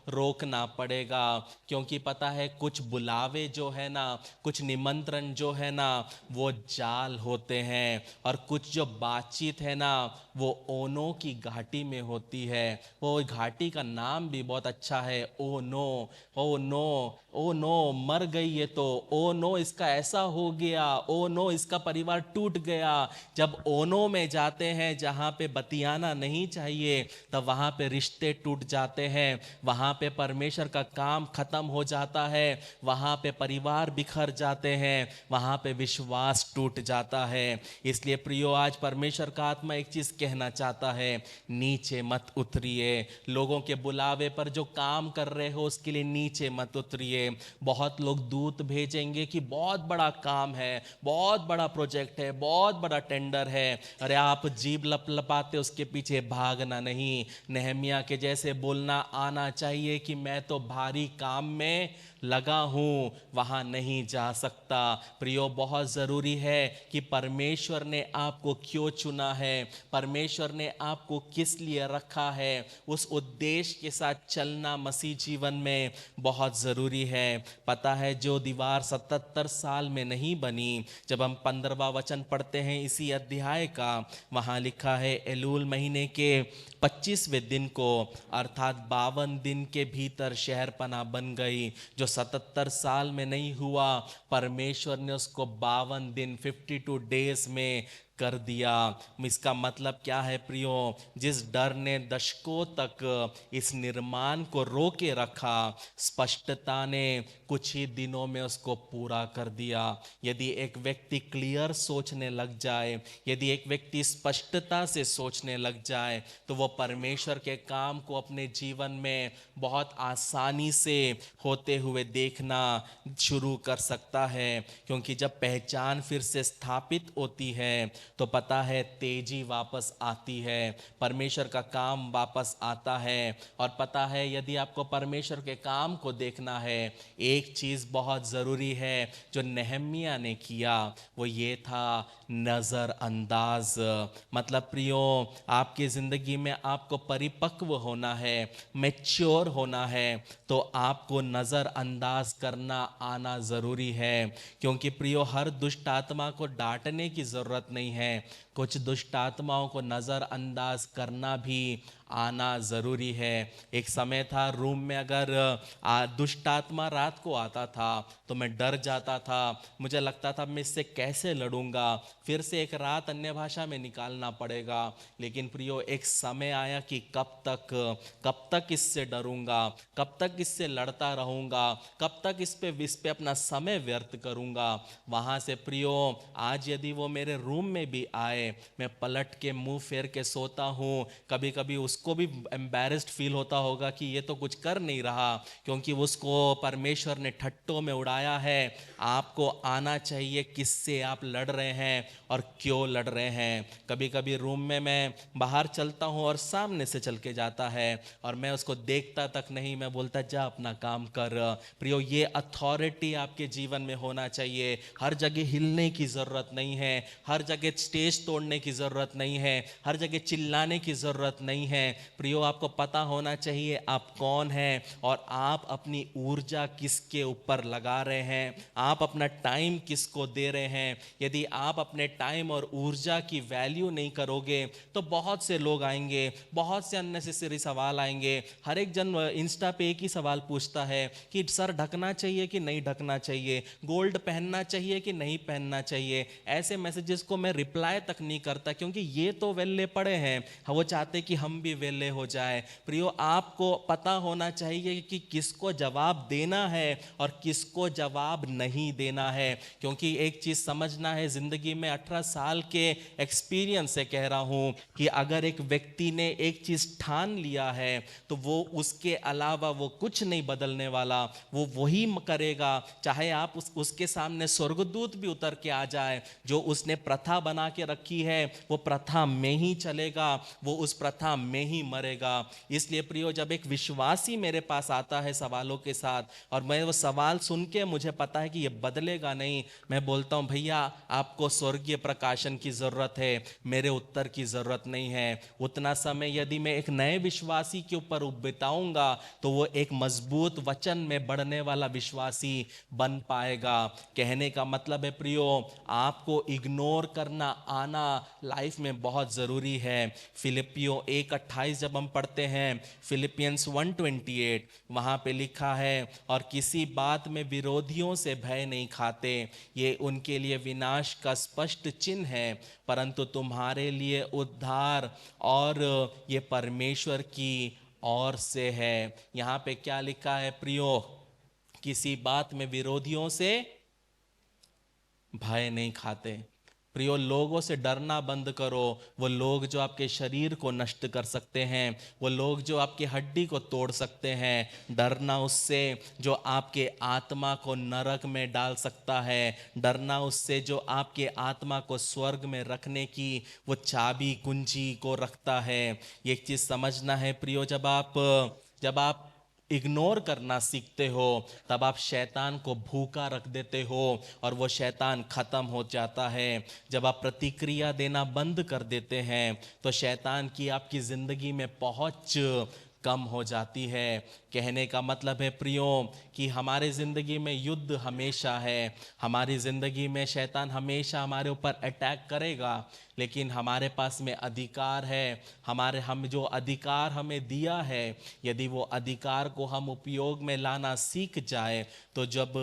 रोकना पड़ेगा। क्योंकि पता है कुछ बुलावे जो है ना, कुछ निमंत्रण जो है ना, वो जाल होते हैं, और कुछ जो बातचीत है ना, वो ओनो की घाटी में होती है। वो घाटी का नाम भी बहुत अच्छा है, oh no, oh no, oh no मर गई ये तो, ओ नो इसका ऐसा हो गया, ओ नो इसका परिवार टूट गया। जब ओनो में जाते हैं, जहाँ पे बतियाना नहीं चाहिए, तब वहाँ पे रिश्ते टूट जाते हैं, वहाँ पे परमेश्वर का काम खत्म हो जाता है, वहाँ पे परिवार बिखर जाते हैं, वहाँ पे विश्वास टूट जाता है। इसलिए प्रियो, आज परमेश्वर का आत्मा एक चीज़ कहना चाहता है, नीचे मत उतरिए। लोगों के बुलावे पर जो काम कर रहे हो उसके लिए नीचे मत उतरिए। बहुत लोग दूत भेजेंगे कि बहुत बड़ा काम है, बहुत बड़ा प्रोजेक्ट है, बहुत बड़ा टेंडर है, अरे आप जीभ लपलपाते उसके पीछे भागना नहीं। नहमिया के जैसे बोलना आना चाहिए कि मैं तो भारी काम में लगा हूँ, वहाँ नहीं जा सकता। प्रियो, बहुत ज़रूरी है कि परमेश्वर ने आपको क्यों चुना है, परमेश्वर ने आपको किस लिए रखा है, उस उद्देश्य के साथ चलना मसीह जीवन में बहुत ज़रूरी है। पता है जो दीवार 77 साल में नहीं बनी, जब हम 15वां वचन पढ़ते हैं इसी अध्याय का, वहाँ लिखा है, एलूल महीने के 25वें दिन को, अर्थात 52 दिन के भीतर शहरपनाह बन गई। जो 77 साल में नहीं हुआ, परमेश्वर ने उसको 52 दिन 52 डेज में कर दिया। इसका मतलब क्या है प्रियो? जिस डर ने दशकों तक इस निर्माण को रोके रखा, स्पष्टता ने कुछ ही दिनों में उसको पूरा कर दिया। यदि एक व्यक्ति क्लियर सोचने लग जाए, यदि एक व्यक्ति स्पष्टता से सोचने लग जाए, तो वो परमेश्वर के काम को अपने जीवन में बहुत आसानी से होते हुए देखना शुरू कर सकता है। क्योंकि जब पहचान फिर से स्थापित होती है, तो पता है तेजी वापस आती है, परमेश्वर का काम वापस आता है। और पता है यदि आपको परमेश्वर के काम को देखना है, एक चीज़ बहुत ज़रूरी है जो नेहम्याह ने किया, वो ये था नज़रअंदाज। मतलब प्रियो, आपकी ज़िंदगी में आपको परिपक्व होना है, मैच्योर होना है, तो आपको नज़रअंदाज करना आना ज़रूरी है। क्योंकि प्रियो, हर दुष्ट आत्मा को डांटने की ज़रूरत नहीं है, कुछ दुष्ट आत्माओं को नज़रअंदाज करना भी आना ज़रूरी है। एक समय था रूम में अगर दुष्ट आत्मा रात को आता था तो मैं डर जाता था, मुझे लगता था मैं इससे कैसे लड़ूंगा, फिर से एक रात अन्य भाषा में निकालना पड़ेगा। लेकिन प्रियो, एक समय आया कि कब तक इससे डरूंगा, कब तक इससे लड़ता रहूंगा, कब तक इस पे अपना समय व्यर्थ करूंगा। वहाँ से प्रियो, आज यदि वो मेरे रूम में भी आए, मैं पलट के मुंह फेर के सोता हूँ। कभी कभी उसको भी एम्बैरेस्ड फील होता होगा कि ये तो कुछ कर नहीं रहा, क्योंकि उसको परमेश्वर ने ठट्टों में उड़ाया है। आपको आना चाहिए किससे आप लड़ रहे हैं और क्यों लड़ रहे हैं। कभी कभी रूम में मैं बाहर चलता हूँ और सामने से चल के जाता है और मैं उसको देखता तक नहीं, मैं बोलता जा अपना काम कर। प्रियो, ये अथॉरिटी आपके जीवन में होना चाहिए। हर जगह हिलने की ज़रूरत नहीं है, हर जगह स्टेज तोड़ने की ज़रूरत नहीं है, हर जगह चिल्लाने की ज़रूरत नहीं है। प्रियो, आपको पता होना चाहिए आप कौन हैं और आप अपनी ऊर्जा किसके ऊपर लगा रहे हैं, आप अपना टाइम किसको दे रहे हैं। यदि आप अपने टाइम और ऊर्जा की वैल्यू नहीं करोगे तो बहुत से लोग आएंगे, बहुत से अननेसेसरी सवाल आएंगे। हर एक जन इंस्टा पे एक ही सवाल पूछता है कि सर ढकना चाहिए कि नहीं ढकना चाहिए, गोल्ड पहनना चाहिए कि नहीं पहनना चाहिए। ऐसे मैसेजेस को मैं रिप्लाई तक नहीं करता, क्योंकि ये तो वेल्ले पड़े हैं, वो चाहते कि हम भी वेल्ले हो जाए। प्रियो, आपको पता होना चाहिए कि किसको जवाब देना है और किसको जवाब नहीं देना है। क्योंकि एक चीज़ समझना है, ज़िंदगी में 18 साल के एक्सपीरियंस से कह रहा हूँ कि अगर एक व्यक्ति ने एक चीज़ ठान लिया है तो वो उसके अलावा वो कुछ नहीं बदलने वाला, वो वही करेगा। चाहे आप उसके सामने स्वर्गदूत भी उतर के आ जाए, जो उसने प्रथा बना के रखी है वो प्रथा में ही चलेगा, वो उस प्रथा में ही मरेगा। इसलिए प्रियो, जब एक विश्वासी मेरे पास आता है सवालों के साथ और मैं वो सवाल सुन के मुझे पता है कि ये बदलेगा नहीं, मैं बोलता हूँ भैया आपको स्वर्गीय प्रकाशन की ज़रूरत है, मेरे उत्तर की ज़रूरत नहीं है। उतना समय यदि मैं एक नए विश्वासी के ऊपर बिताऊंगा तो वो एक मजबूत वचन में बढ़ने वाला विश्वासी बन पाएगा। कहने का मतलब है प्रियो, आपको इग्नोर करना आना लाइफ में बहुत ज़रूरी है। फिलिपियो 1:28 जब हम पढ़ते हैं, फिलिपियंस 1:28, वहाँ पे लिखा है, और किसी बात में विरोधियों से भय नहीं खाते, ये उनके लिए विनाश का स्पष्ट चिन्ह है, परंतु तुम्हारे लिए उद्धार और ये परमेश्वर की ओर से है। यहाँ पे क्या लिखा है प्रियो? किसी बात में विरोधियों से भय नहीं खाते। प्रियो, लोगों से डरना बंद करो। वो लोग जो आपके शरीर को नष्ट कर सकते हैं, वो लोग जो आपकी हड्डी को तोड़ सकते हैं, डरना उससे जो आपके आत्मा को नरक में डाल सकता है, डरना उससे जो आपके आत्मा को स्वर्ग में रखने की वो चाबी कुंजी को रखता है। ये एक चीज़ समझना है प्रियो, जब आप इग्नोर करना सीखते हो तब आप शैतान को भूखा रख देते हो और वो शैतान ख़त्म हो जाता है। जब आप प्रतिक्रिया देना बंद कर देते हैं तो शैतान की आपकी ज़िंदगी में पहुंच कम हो जाती है। कहने का मतलब है प्रियो कि हमारे ज़िंदगी में युद्ध हमेशा है, हमारी ज़िंदगी में शैतान हमेशा हमारे ऊपर अटैक करेगा, लेकिन हमारे पास में अधिकार है। हम जो अधिकार हमें दिया है, यदि वो अधिकार को हम उपयोग में लाना सीख जाए तो जब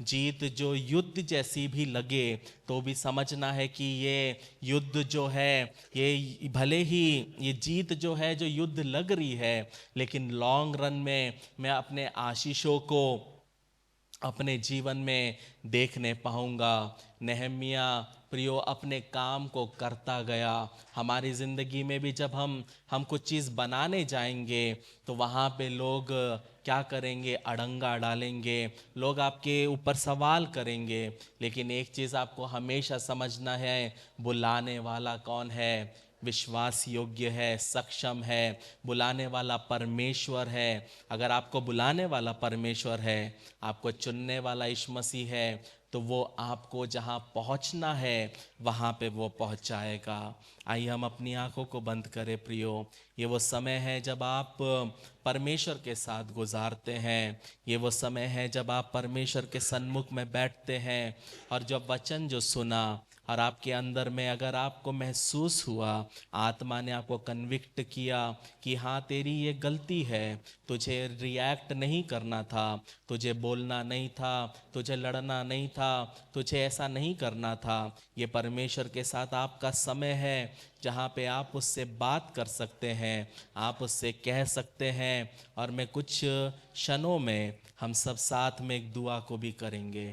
जीत जो युद्ध जैसी भी लगे तो भी समझना है कि ये युद्ध जो है, ये भले ही ये जीत जो है जो युद्ध लग रही है, लेकिन लॉन्ग रन में मैं अपने आशीषों को अपने जीवन में देखने पाऊंगा। नेहमिया प्रियो अपने काम को करता गया। हमारी ज़िंदगी में भी जब हम कुछ चीज़ बनाने जाएंगे तो वहाँ पे लोग क्या करेंगे, अड़ंगा डालेंगे, लोग आपके ऊपर सवाल करेंगे। लेकिन एक चीज़ आपको हमेशा समझना है, बुलाने वाला कौन है? विश्वास योग्य है, सक्षम है, बुलाने वाला परमेश्वर है। अगर आपको बुलाने वाला परमेश्वर है, आपको चुनने वाला यीशु मसीह है, तो वो आपको जहाँ पहुँचना है वहाँ पे वो पहुँचाएगा। आइए हम अपनी आंखों को बंद करें प्रियो। ये वो समय है जब आप परमेश्वर के साथ गुजारते हैं। ये वो समय है जब आप परमेश्वर के सन्मुख में बैठते हैं और जब वचन जो सुना और आपके अंदर में अगर आपको महसूस हुआ, आत्मा ने आपको कन्विक्ट किया कि हाँ तेरी ये गलती है, तुझे रिएक्ट नहीं करना था, तुझे बोलना नहीं था, तुझे लड़ना नहीं था, तुझे ऐसा नहीं करना था। ये परमेश्वर के साथ आपका समय है जहाँ पे आप उससे बात कर सकते हैं, आप उससे कह सकते हैं। और मैं कुछ क्षणों में हम सब साथ में एक दुआ को भी करेंगे।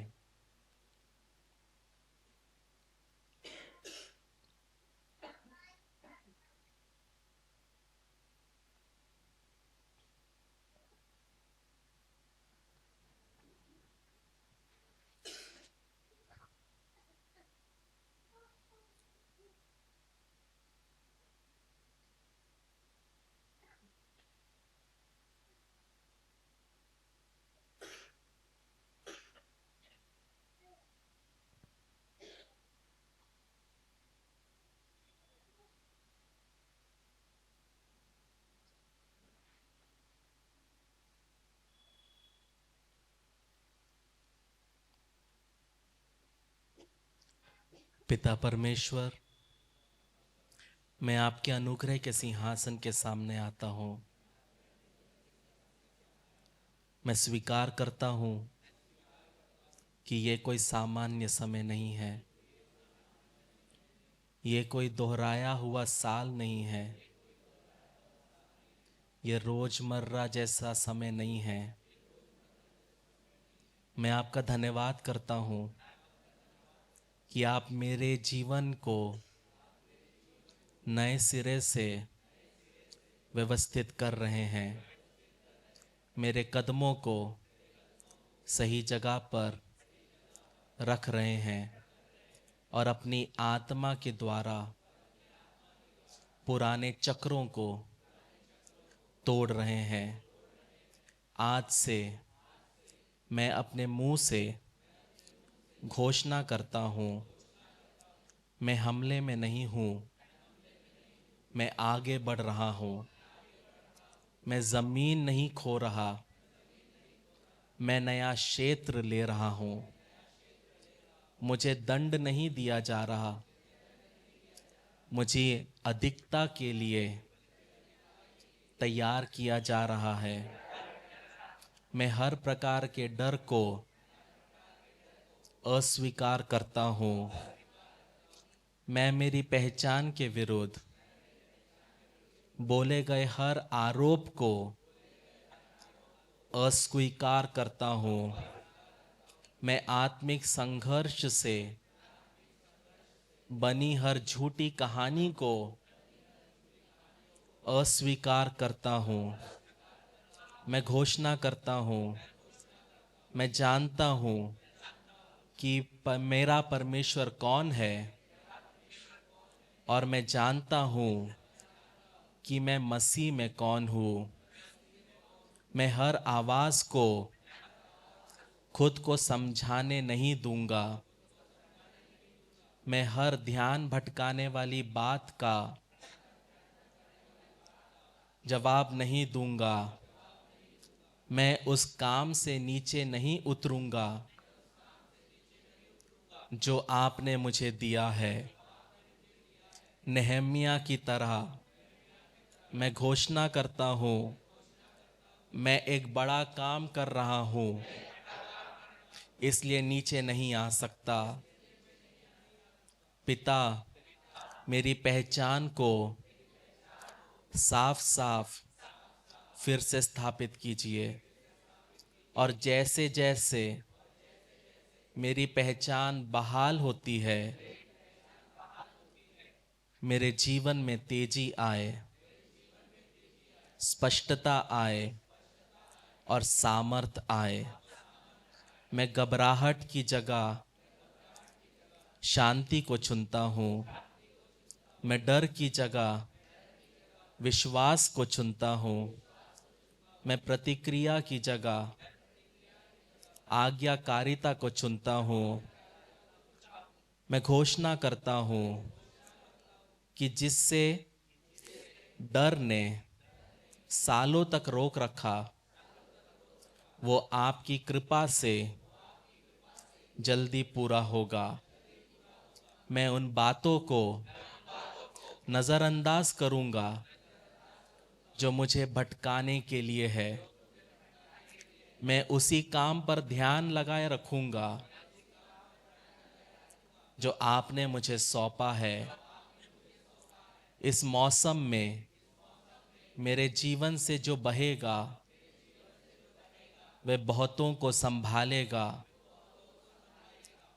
पिता परमेश्वर, मैं आपके अनुग्रह के सिंहासन के सामने आता हूँ। मैं स्वीकार करता हूँ कि ये कोई सामान्य समय नहीं है, ये कोई दोहराया हुआ साल नहीं है, ये रोजमर्रा जैसा समय नहीं है। मैं आपका धन्यवाद करता हूँ कि आप मेरे जीवन को नए सिरे से व्यवस्थित कर रहे हैं, मेरे कदमों को सही जगह पर रख रहे हैं और अपनी आत्मा के द्वारा पुराने चक्रों को तोड़ रहे हैं। आज से मैं अपने मुंह से घोषणा करता हूँ, मैं हमले में नहीं हूँ, मैं आगे बढ़ रहा हूँ। मैं ज़मीन नहीं खो रहा, मैं नया क्षेत्र ले रहा हूँ। मुझे दंड नहीं दिया जा रहा, मुझे अधिकता के लिए तैयार किया जा रहा है। मैं हर प्रकार के डर को अस्वीकार करता हूँ। मैं मेरी पहचान के विरुद्ध बोले गए हर आरोप को अस्वीकार करता हूँ। मैं आत्मिक संघर्ष से बनी हर झूठी कहानी को अस्वीकार करता हूँ। मैं घोषणा करता हूँ, मैं जानता हूँ कि मेरा परमेश्वर कौन है, और मैं जानता हूँ कि मैं मसीह में कौन हूँ। मैं हर आवाज़ को खुद को समझाने नहीं दूंगा। मैं हर ध्यान भटकाने वाली बात का जवाब नहीं दूंगा। मैं उस काम से नीचे नहीं उतरूंगा जो आपने मुझे दिया है। नेहमिया की तरह मैं घोषणा करता हूँ, मैं एक बड़ा काम कर रहा हूँ, इसलिए नीचे नहीं आ सकता। पिता, मेरी पहचान को साफ साफ फिर से स्थापित कीजिए, और जैसे जैसे मेरी पहचान बहाल होती है, मेरे जीवन में तेजी आए, स्पष्टता आए और सामर्थ आए। मैं घबराहट की जगह शांति को चुनता हूँ। मैं डर की जगह विश्वास को चुनता हूँ। मैं प्रतिक्रिया की जगह आज्ञाकारिता को चुनता हूँ। मैं घोषणा करता हूँ कि जिससे डर ने सालों तक रोक रखा, वो आपकी कृपा से जल्दी पूरा होगा। मैं उन बातों को नज़रअंदाज करूँगा जो मुझे भटकाने के लिए है। मैं उसी काम पर ध्यान लगाए रखूँगा जो आपने मुझे सौंपा है। इस मौसम में मेरे जीवन से जो बहेगा वह बहुतों को संभालेगा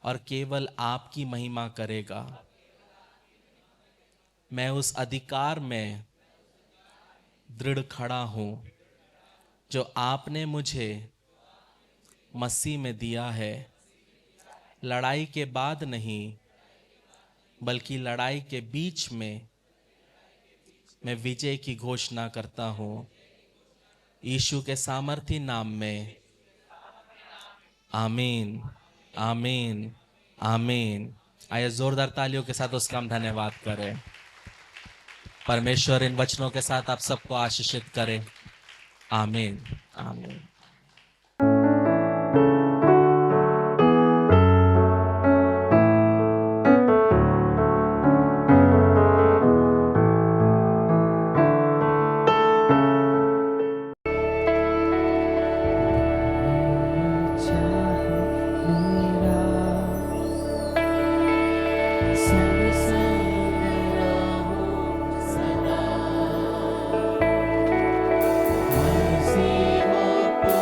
और केवल आपकी महिमा करेगा। मैं उस अधिकार में दृढ़ खड़ा हूँ जो आपने मुझे मसीह में दिया है। लड़ाई के बाद नहीं, बल्कि लड़ाई के बीच में मैं विजय की घोषणा करता हूँ। यीशु के सामर्थी नाम में आमीन, आमीन, आमीन। आइए जोरदार तालियों के साथ उसका हम धन्यवाद करें। परमेश्वर इन वचनों के साथ आप सबको आशीषित करे। आमीन, आमीन। मसीह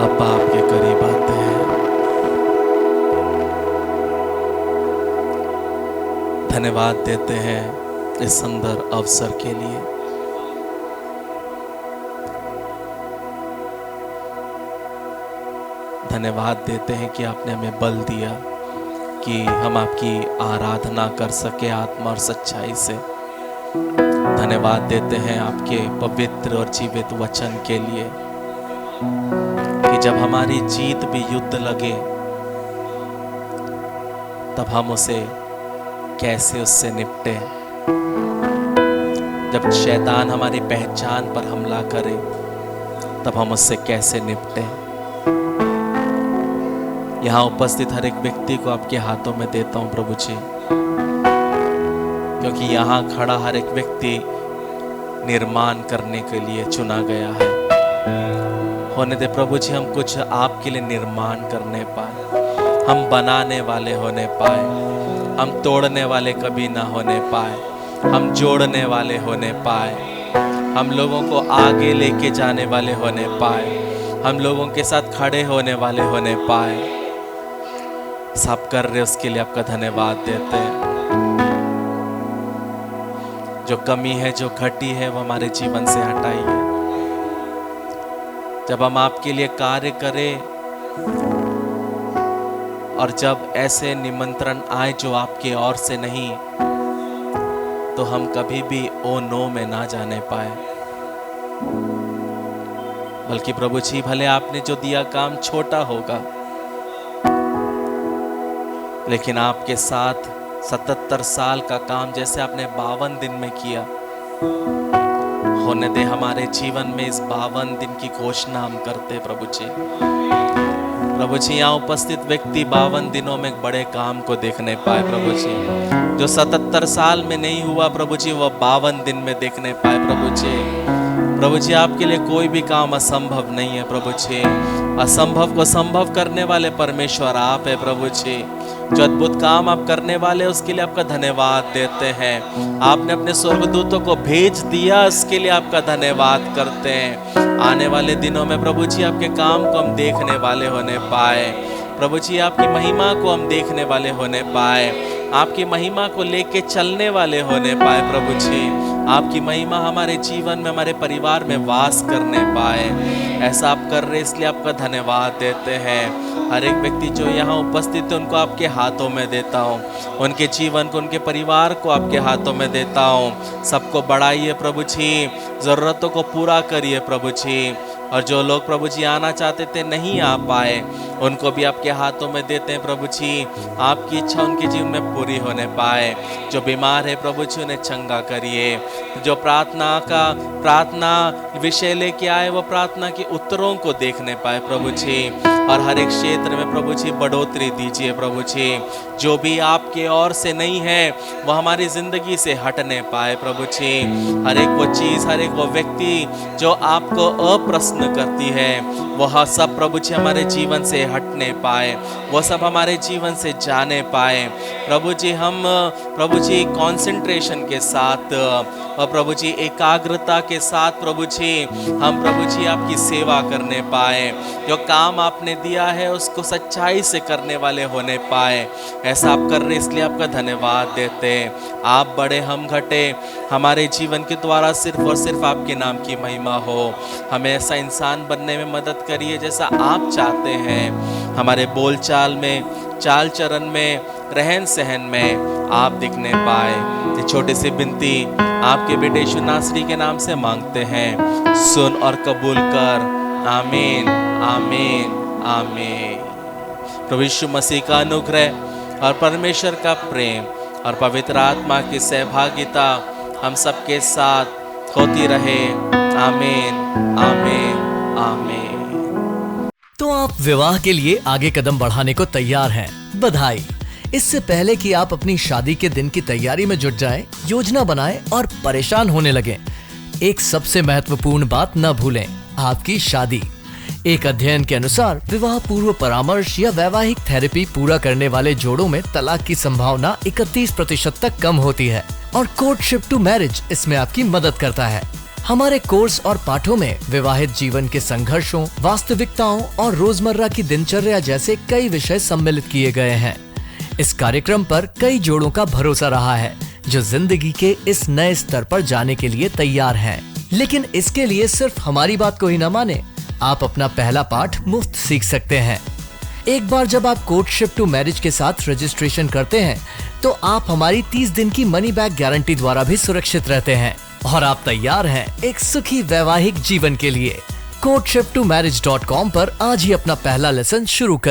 अब्बा आपके करीब आते हैं। धन्यवाद देते हैं इस सुंदर अवसर के लिए। धन्यवाद देते हैं कि आपने हमें बल दिया कि हम आपकी आराधना कर सके आत्मा और सच्चाई से। धन्यवाद देते हैं आपके पवित्र और जीवित वचन के लिए कि जब हमारी जीत भी युद्ध लगे तब हम उसे कैसे उससे निपटे। जब शैतान हमारी पहचान पर हमला करे तब हम उससे कैसे निपटे। यहाँ उपस्थित हर एक व्यक्ति को आपके हाथों में देता हूँ प्रभु जी, क्योंकि यहाँ खड़ा हर एक व्यक्ति निर्माण करने के लिए चुना गया है। होने दे प्रभु जी हम कुछ आपके लिए निर्माण करने पाए, हम बनाने वाले होने पाए, हम तोड़ने वाले कभी ना होने पाए, हम जोड़ने वाले होने पाए, हम लोगों को आगे लेके जाने वाले होने पाए, हम लोगों के साथ खड़े होने वाले होने पाए। सब कर रहे उसके लिए आपका धन्यवाद देते हैं। जो कमी है, जो घटी है, वो हमारे जीवन से हटाइए। जब हम आपके लिए कार्य करें और जब ऐसे निमंत्रण आए जो आपके ओर से नहीं, तो हम कभी भी ओ नो में ना जाने पाए, बल्कि प्रभु जी भले आपने जो दिया काम छोटा होगा, लेकिन आपके साथ 77 साल का काम जैसे आपने 52 दिन में किया, होने दे हमारे जीवन में इस 52 दिन की घोषणा हम करते प्रभु जी। प्रभु जी यहाँ उपस्थित व्यक्ति 52 दिनों में बड़े काम को देखने पाए प्रभु जी। जो 77 साल में नहीं हुआ प्रभु जी, वो 52 दिन में देखने पाए प्रभु जी। प्रभु जी आपके लिए कोई भी काम असंभव नहीं है प्रभु जी। असंभव को संभव करने वाले परमेश्वर आप है प्रभु जी। जो अद्भुत काम आप करने वाले उसके लिए आपका धन्यवाद देते हैं। आपने अपने स्वर्गदूतों को भेज दिया, उसके लिए आपका धन्यवाद करते हैं। आने वाले दिनों में प्रभु जी आपके काम को हम देखने वाले होने पाए, प्रभु जी आपकी महिमा को हम देखने वाले होने पाए, आपकी महिमा को लेके चलने वाले होने पाए प्रभु जी। आपकी महिमा हमारे जीवन में, हमारे परिवार में वास करने पाए। ऐसा आप कर रहे, इसलिए आपका धन्यवाद देते हैं। हर एक व्यक्ति जो यहाँ उपस्थित है उनको आपके हाथों में देता हूँ, उनके जीवन को, उनके परिवार को आपके हाथों में देता हूँ। सबको बढ़ाइए प्रभु जी, ज़रूरतों को पूरा करिए प्रभु जी। और जो लोग प्रभु जी आना चाहते थे नहीं आ पाए, उनको भी आपके हाथों में देते हैं प्रभु जी। आपकी इच्छा उनके जीवन में पूरी होने पाए। जो बीमार है प्रभु जी उन्हें चंगा करिए। जो प्रार्थना विषय लेके आए वो प्रार्थना के उत्तरों को देखने पाए प्रभु जी। और हर एक क्षेत्र में प्रभु जी बढ़ोतरी दीजिए प्रभु जी। जो भी आपके ओर से नहीं है वो हमारी जिंदगी से हटने पाए प्रभु जी। हर एक वो चीज़, हर एक वो व्यक्ति जो आपको अप्रसन्न करती है, वह सब प्रभु जी हमारे जीवन से हटने पाए, वो सब हमारे जीवन से जाने पाए प्रभु जी। हम प्रभु जी कंसंट्रेशन के साथ और प्रभु जी एकाग्रता के साथ प्रभु जी हम प्रभु जी आपकी सेवा करने पाए। जो काम आपने दिया है उसको सच्चाई से करने वाले होने पाए। ऐसा आप कर रहे, इसलिए आपका धन्यवाद देते हैं। आप बड़े, हम घटे, हमारे जीवन के द्वारा सिर्फ और सिर्फ आपके नाम की महिमा हो। हमें ऐसा इंसान बनने में मदद करिए जैसा आप चाहते हैं। हमारे बोलचाल में, चाल चरण में, रहन सहन में आप दिखने पाए। ये छोटी सी विनती आपके बेटे यीशु नासरी के नाम से मांगते हैं, सुन और कबूल कर। आमीन, आमीन, आमीन। प्रभु यीशु मसीह का अनुग्रह और परमेश्वर का प्रेम और पवित्र आत्मा की सहभागिता हम सबके साथ होती रहे। आमीन, आमीन, आमीन। तो आप विवाह के लिए आगे कदम बढ़ाने को तैयार हैं। बधाई। इससे पहले कि आप अपनी शादी के दिन की तैयारी में जुट जाएं, योजना बनाएं और परेशान होने लगें, एक सबसे महत्वपूर्ण न न भूलें, आपकी शादी। एक अध्ययन के अनुसार विवाह पूर्व परामर्श या वैवाहिक थेरेपी पूरा करने वाले जोड़ों में तलाक की संभावना 31% तक कम होती है और कोर्टशिप टू मैरिज इसमें आपकी मदद करता है। हमारे कोर्स और पाठों में विवाहित जीवन के संघर्षों, वास्तविकताओं और रोजमर्रा की दिनचर्या जैसे कई विषय सम्मिलित किए गए हैं। इस कार्यक्रम पर कई जोड़ों का भरोसा रहा है जो जिंदगी के इस नए स्तर पर जाने के लिए तैयार हैं। लेकिन इसके लिए सिर्फ हमारी बात को ही न माने, आप अपना पहला पाठ मुफ्त सीख सकते हैं। एक बार जब आप कोर्टशिप टू मैरिज के साथ रजिस्ट्रेशन करते हैं तो आप हमारी 30 दिन की मनी बैक गारंटी द्वारा भी सुरक्षित रहते हैं और आप तैयार हैं एक सुखी वैवाहिक जीवन के लिए। courtship2marriage.com पर आज ही अपना पहला लेसन शुरू करें।